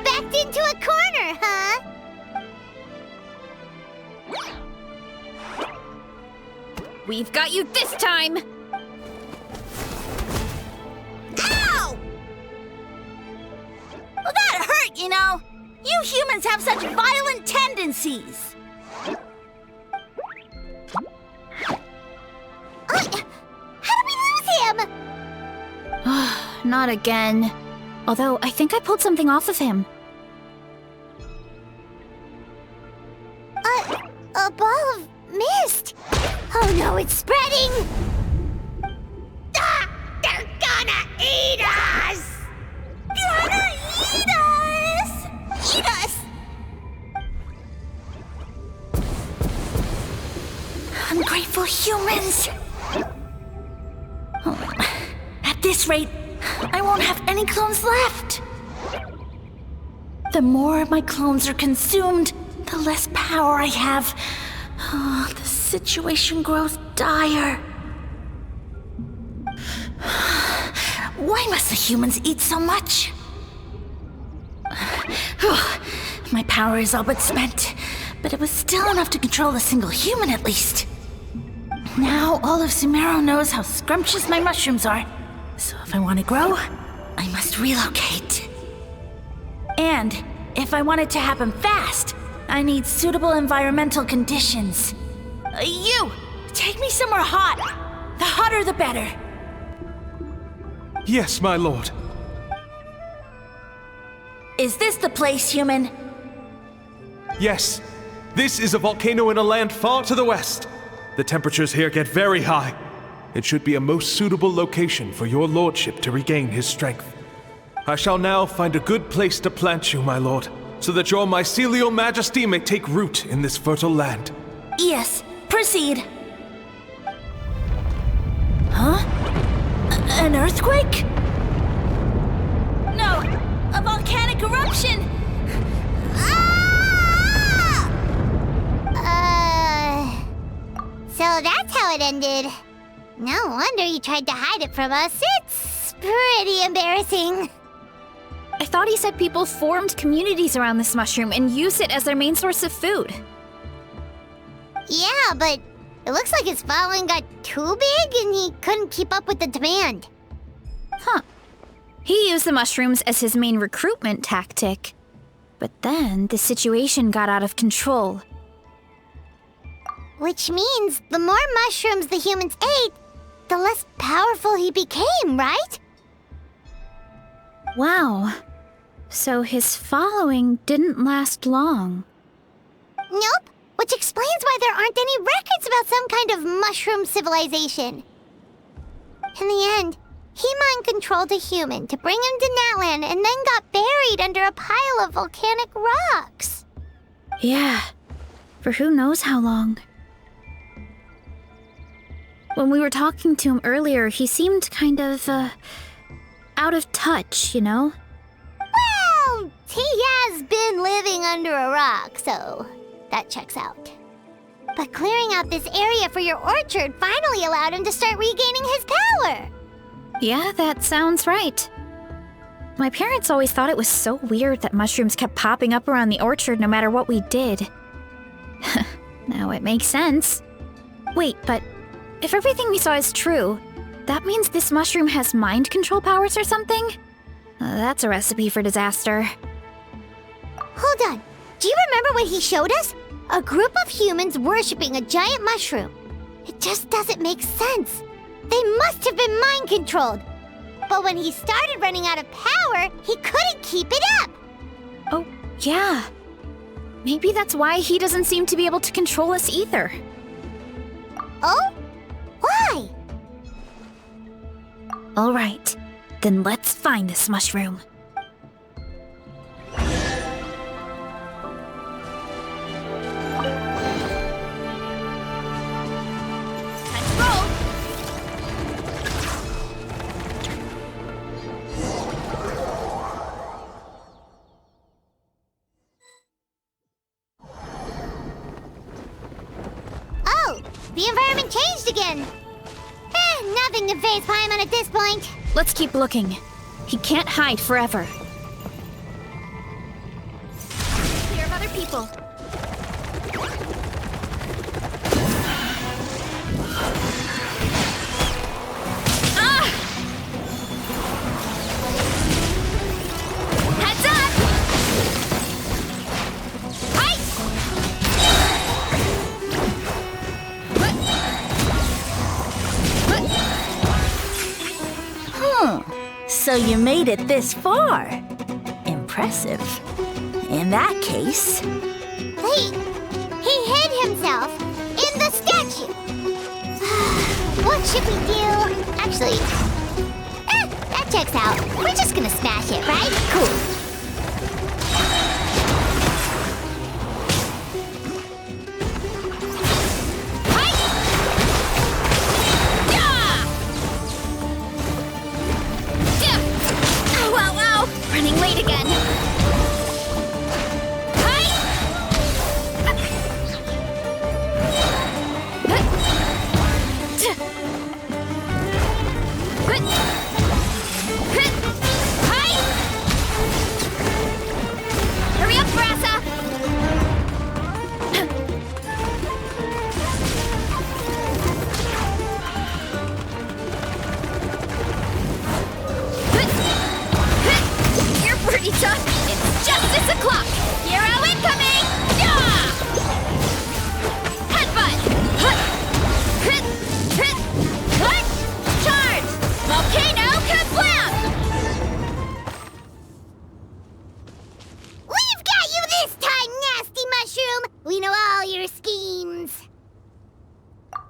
Backed into a corner, huh? We've got you this time! Ow! Well, that hurt, you know. You humans have such violent tendencies. How did we lose him? Not again. Although, I think I pulled something off of him. A ball of mist. Oh no, it's spreading! Ah! They're gonna eat us! Gonna eat us! Eat us! Ungrateful humans! Oh, at this rate, I won't have any clones left. The more my clones are consumed, the less power I have. Oh, the situation grows dire. Why must the humans eat so much? My power is all but spent, but it was still enough to control a single human at least. Now all of Sumeru knows how scrumptious my mushrooms are, so if I want to grow, I must relocate. And if I want it to happen fast, I need suitable environmental conditions. You! Take me somewhere hot. The hotter the better. Yes, my lord. Is this the place, human? Yes. This is a volcano in a land far to the west. The temperatures here get very high. It should be a most suitable location for your lordship to regain his strength. I shall now find a good place to plant you, my lord, so that your mycelial majesty may take root in this fertile land. Yes, proceed. Huh? An earthquake? No, a volcanic eruption! So that's how it ended. No wonder you tried to hide it from us. It's pretty embarrassing. I thought he said people formed communities around this mushroom and used it as their main source of food. Yeah, but it looks like his following got too big and he couldn't keep up with the demand. Huh. He used the mushrooms as his main recruitment tactic. But then the situation got out of control. Which means the more mushrooms the humans ate, the less powerful he became, right? Wow. So his following didn't last long. Nope, which explains why there aren't any records about some kind of mushroom civilization. In the end, he mind-controlled a human to bring him to Natland and then got buried under a pile of volcanic rocks. Yeah, for who knows how long. When we were talking to him earlier, he seemed kind of, out of touch, you know? Well, he has been living under a rock, so that checks out. But clearing out this area for your orchard finally allowed him to start regaining his power. Yeah, that sounds right. My parents always thought it was so weird that mushrooms kept popping up around the orchard no matter what we did. Now it makes sense. Wait, but if everything we saw is true, that means this mushroom has mind control powers or something? That's a recipe for disaster. Hold on. Do you remember what he showed us? A group of humans worshipping a giant mushroom. It just doesn't make sense. They must have been mind controlled. But when he started running out of power, he couldn't keep it up. Oh, yeah. Maybe that's why he doesn't seem to be able to control us either. Oh? Why? All right, then let's find this mushroom. Oh, the environment changed again. Nothing to face Paimon at this point. Let's keep looking. He can't hide forever. Fear of other people. Ah! Heads up! Hi! So you made it this far. Impressive. In that case... He hid himself in the statue. What should we do? Actually, that checks out. We're just gonna smash it, right? Cool. Running late again.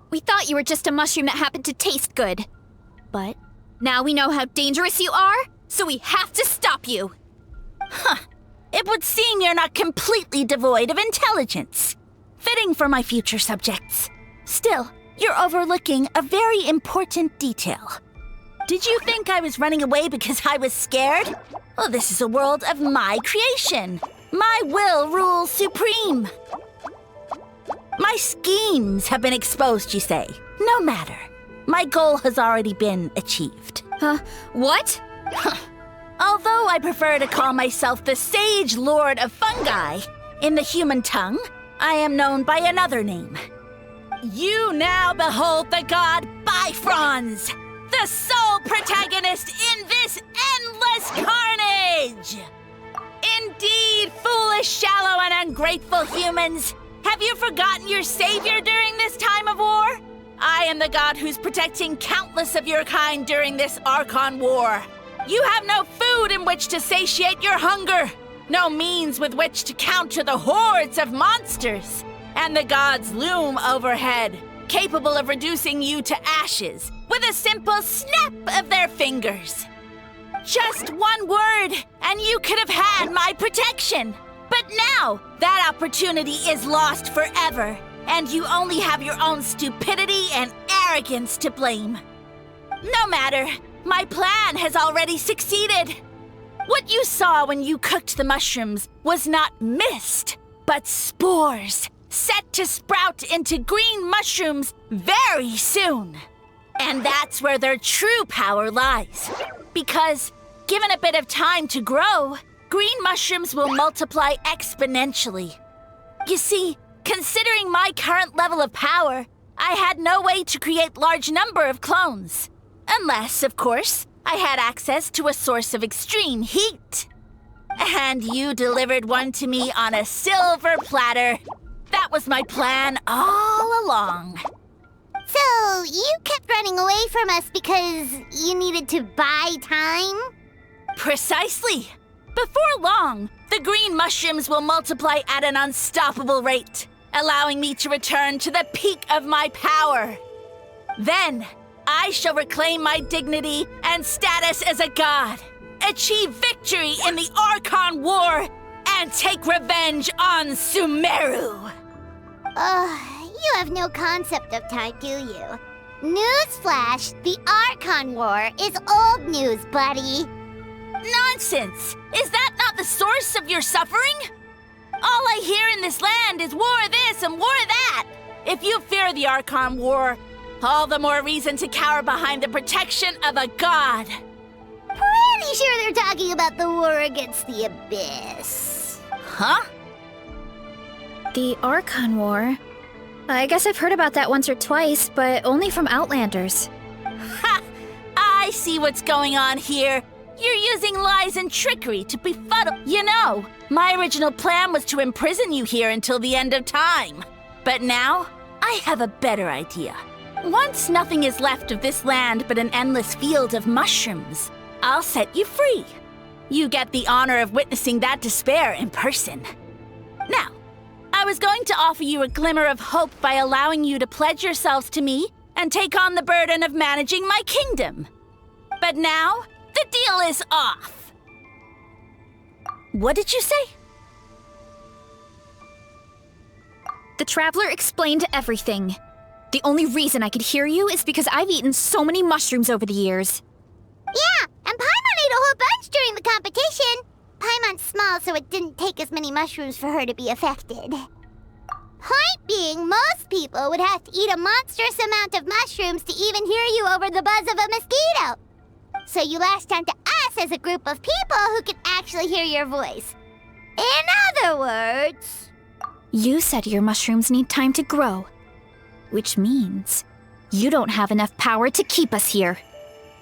We thought you were just a mushroom that happened to taste good. But now we know how dangerous you are, so we have to stop you. It would seem you're not completely devoid of intelligence. Fitting for my future subjects. Still, you're overlooking a very important detail. Did you think I was running away because I was scared? Well, this is a world of my creation. My will rules supreme. My schemes have been exposed, you say. No matter. My goal has already been achieved. What? Although I prefer to call myself the Sage Lord of Fungi, in the human tongue, I am known by another name. You now behold the god Bifrons, the sole protagonist in this endless carnage! Indeed, foolish, shallow, and ungrateful humans! Have you forgotten your savior during this time of war? I am the god who's protecting countless of your kind during this Archon War. You have no food in which to satiate your hunger, no means with which to counter the hordes of monsters, and the gods loom overhead, capable of reducing you to ashes with a simple snap of their fingers. Just one word, and you could have had my protection. But now, that opportunity is lost forever, and you only have your own stupidity and arrogance to blame. No matter, my plan has already succeeded. What you saw when you cooked the mushrooms was not mist, but spores, set to sprout into green mushrooms very soon. And that's where their true power lies. Because, given a bit of time to grow, green mushrooms will multiply exponentially. You see, considering my current level of power, I had no way to create large number of clones. Unless, of course, I had access to a source of extreme heat. And you delivered one to me on a silver platter. That was my plan all along. So, you kept running away from us because you needed to buy time? Precisely. Before long, the green mushrooms will multiply at an unstoppable rate, allowing me to return to the peak of my power. Then, I shall reclaim my dignity and status as a god, achieve victory in the Archon War, and take revenge on Sumeru. You have no concept of time, do you? Newsflash, the Archon War is old news, buddy. Nonsense! Is that not the source of your suffering? All I hear in this land is war this and war that. If you fear the Archon War, all the more reason to cower behind the protection of a god. Pretty sure they're talking about the war against the Abyss. Huh? The Archon War? I guess I've heard about that once or twice, but only from Outlanders. Ha! I see what's going on here. You're using lies and trickery to befuddle. You know, my original plan was to imprison you here until the end of time. But now, I have a better idea. Once nothing is left of this land but an endless field of mushrooms, I'll set you free. You get the honor of witnessing that despair in person. Now, I was going to offer you a glimmer of hope by allowing you to pledge yourselves to me and take on the burden of managing my kingdom. But now, the deal is off. What did you say? The Traveler explained everything. The only reason I could hear you is because I've eaten so many mushrooms over the years. Yeah, and Paimon ate a whole bunch during the competition. Paimon's small, so it didn't take as many mushrooms for her to be affected. Point being, most people would have to eat a monstrous amount of mushrooms to even hear you over the buzz of a mosquito. So you latched onto us as a group of people who can actually hear your voice. In other words... You said your mushrooms need time to grow, which means you don't have enough power to keep us here.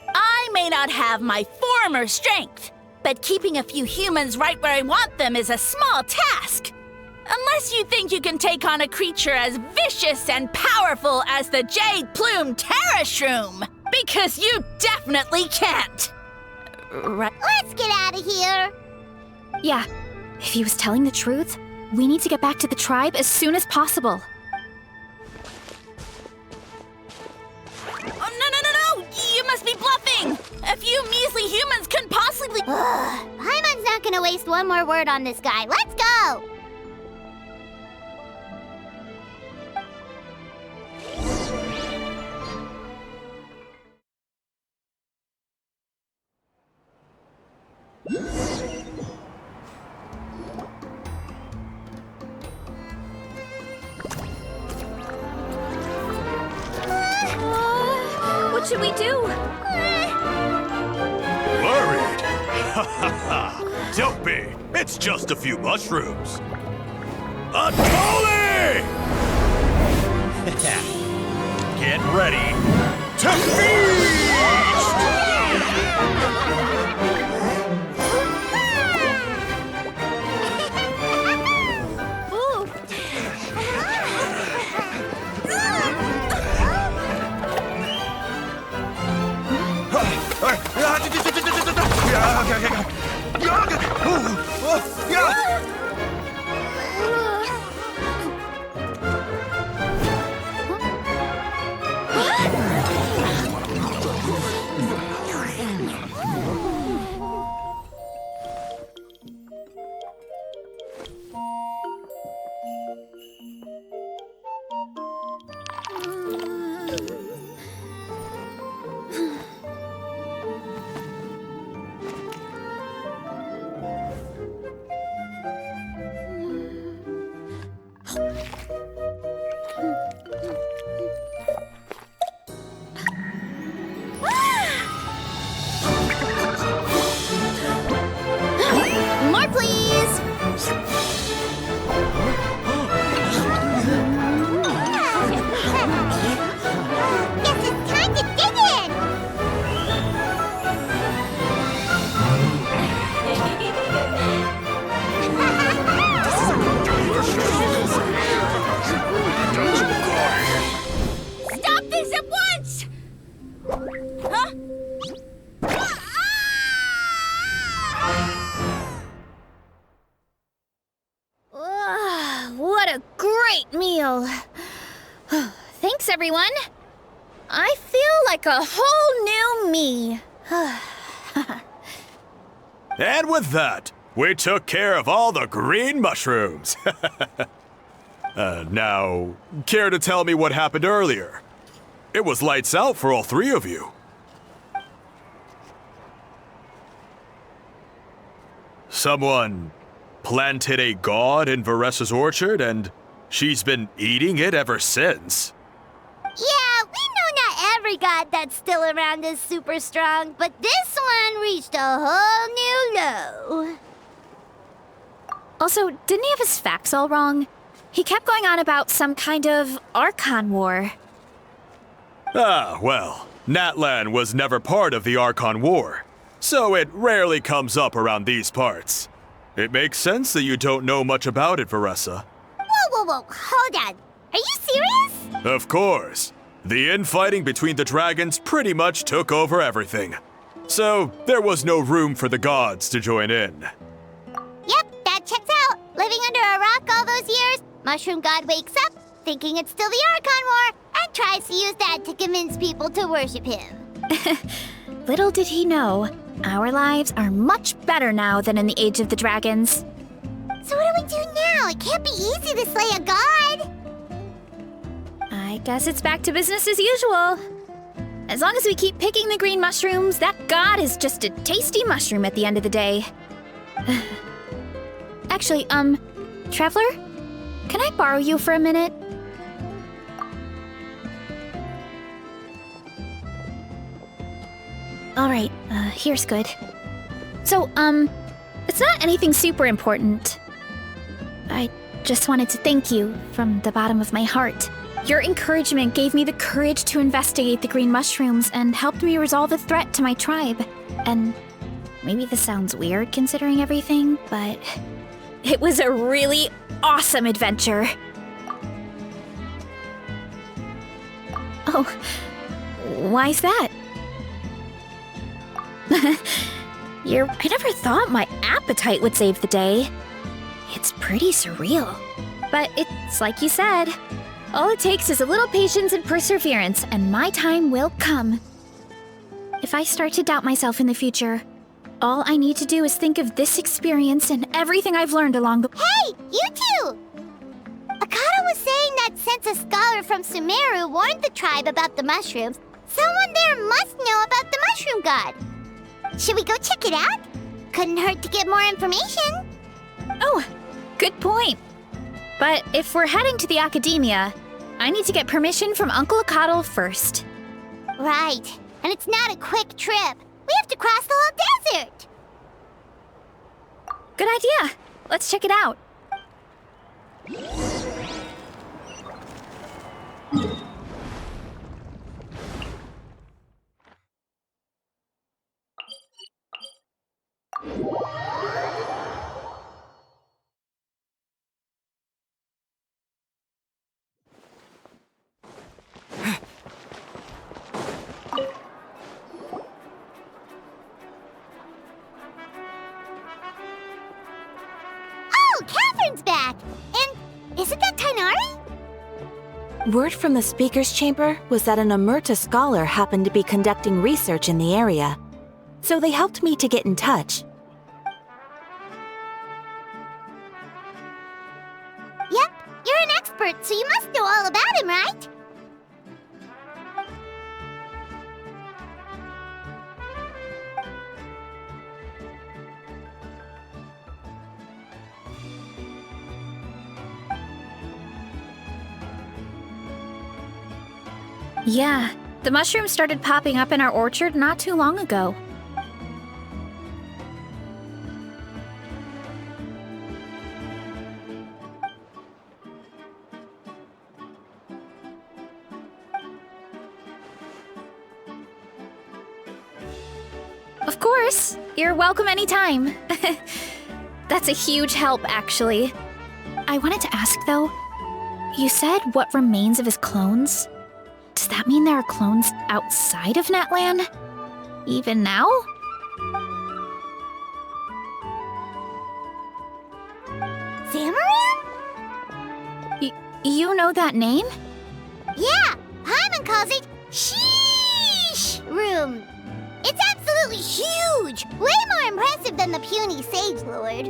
I may not have my former strength, but keeping a few humans right where I want them is a small task. Unless you think you can take on a creature as vicious and powerful as the Jade Plume Terrashroom, because you definitely can't. Right? Let's get out of here. Yeah, if he was telling the truth, we need to get back to the tribe as soon as possible. many humans can possibly... Paimon's not gonna waste one more word on this guy. Let's go! What should we do? Worried? Ha ha ha! Don't be! It's just a few mushrooms! Unholy! Get ready to feast! More, please! Guess it's time to dig in! Stop this at once! Huh? What a great meal! Thanks, everyone. I feel like a whole new me. And with that, we took care of all the green mushrooms. Now, care to tell me what happened earlier? It was lights out for all three of you. Someone planted a god in Varessa's orchard, and she's been eating it ever since. Yeah, we know not every god that's still around is super strong, but this one reached a whole new low. Also, didn't he have his facts all wrong? He kept going on about some kind of Archon War. Ah, well, Natlan was never part of the Archon War, so it rarely comes up around these parts. It makes sense that you don't know much about it, Varessa. Whoa, hold on. Are you serious? Of course. The infighting between the dragons pretty much took over everything. So, there was no room for the gods to join in. Yep, that checks out. Living under a rock all those years, Mushroom God wakes up, thinking it's still the Archon War, and tries to use that to convince people to worship him. Little did he know, our lives are much better now than in the Age of the Dragons. So what do we do now? It can't be easy to slay a god. I guess it's back to business as usual. As long as we keep picking the green mushrooms, that god is just a tasty mushroom at the end of the day. Actually, Traveler? Can I borrow you for a minute? Alright, here's good. So, it's not anything super important. I just wanted to thank you from the bottom of my heart. Your encouragement gave me the courage to investigate the green mushrooms and helped me resolve a threat to my tribe. And maybe this sounds weird considering everything, but it was a really awesome adventure. Oh, why's that? I never thought my appetite would save the day. It's pretty surreal. But it's like you said, all it takes is a little patience and perseverance, and my time will come. if I start to doubt myself in the future, all I need to do is think of this experience and everything I've learned along the— Hey, you two! Akata was saying that since a scholar from Sumeru warned the tribe about the mushrooms, someone there must know about the mushroom god. Should we go check it out? Couldn't hurt to get more information. Oh, good point. But if we're heading to the academia, I need to get permission from Uncle Akatl first. Right. And it's not a quick trip. We have to cross the whole desert. Good idea. Let's check it out. Oh, Catherine's back! And isn't that Tainari? Word from the speaker's chamber was that an Amurta scholar happened to be conducting research in the area, so they helped me to get in touch. Yep, you're an expert, so you must know all about him, right? Yeah, the mushrooms started popping up in our orchard not too long ago. Of course, you're welcome anytime. That's a huge help, actually. I wanted to ask, though, you said what remains of his clones? Does that mean there are clones outside of Natlan? Even now? Zamaran? You know that name? Yeah, Paimon calls it Sheesh Room. It's absolutely huge! Way more impressive than the puny Sage Lord.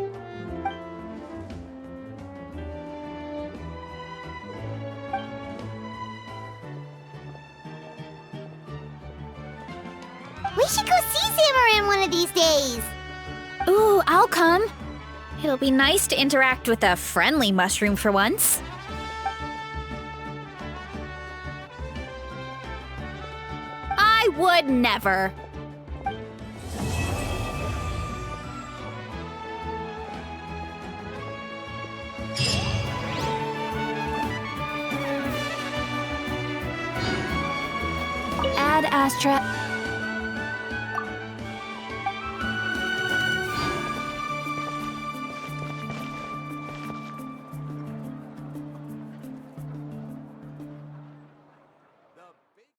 We should go see Zamaran one of these days. Ooh, I'll come. It'll be nice to interact with a friendly mushroom for once. I would never. Ad Astra.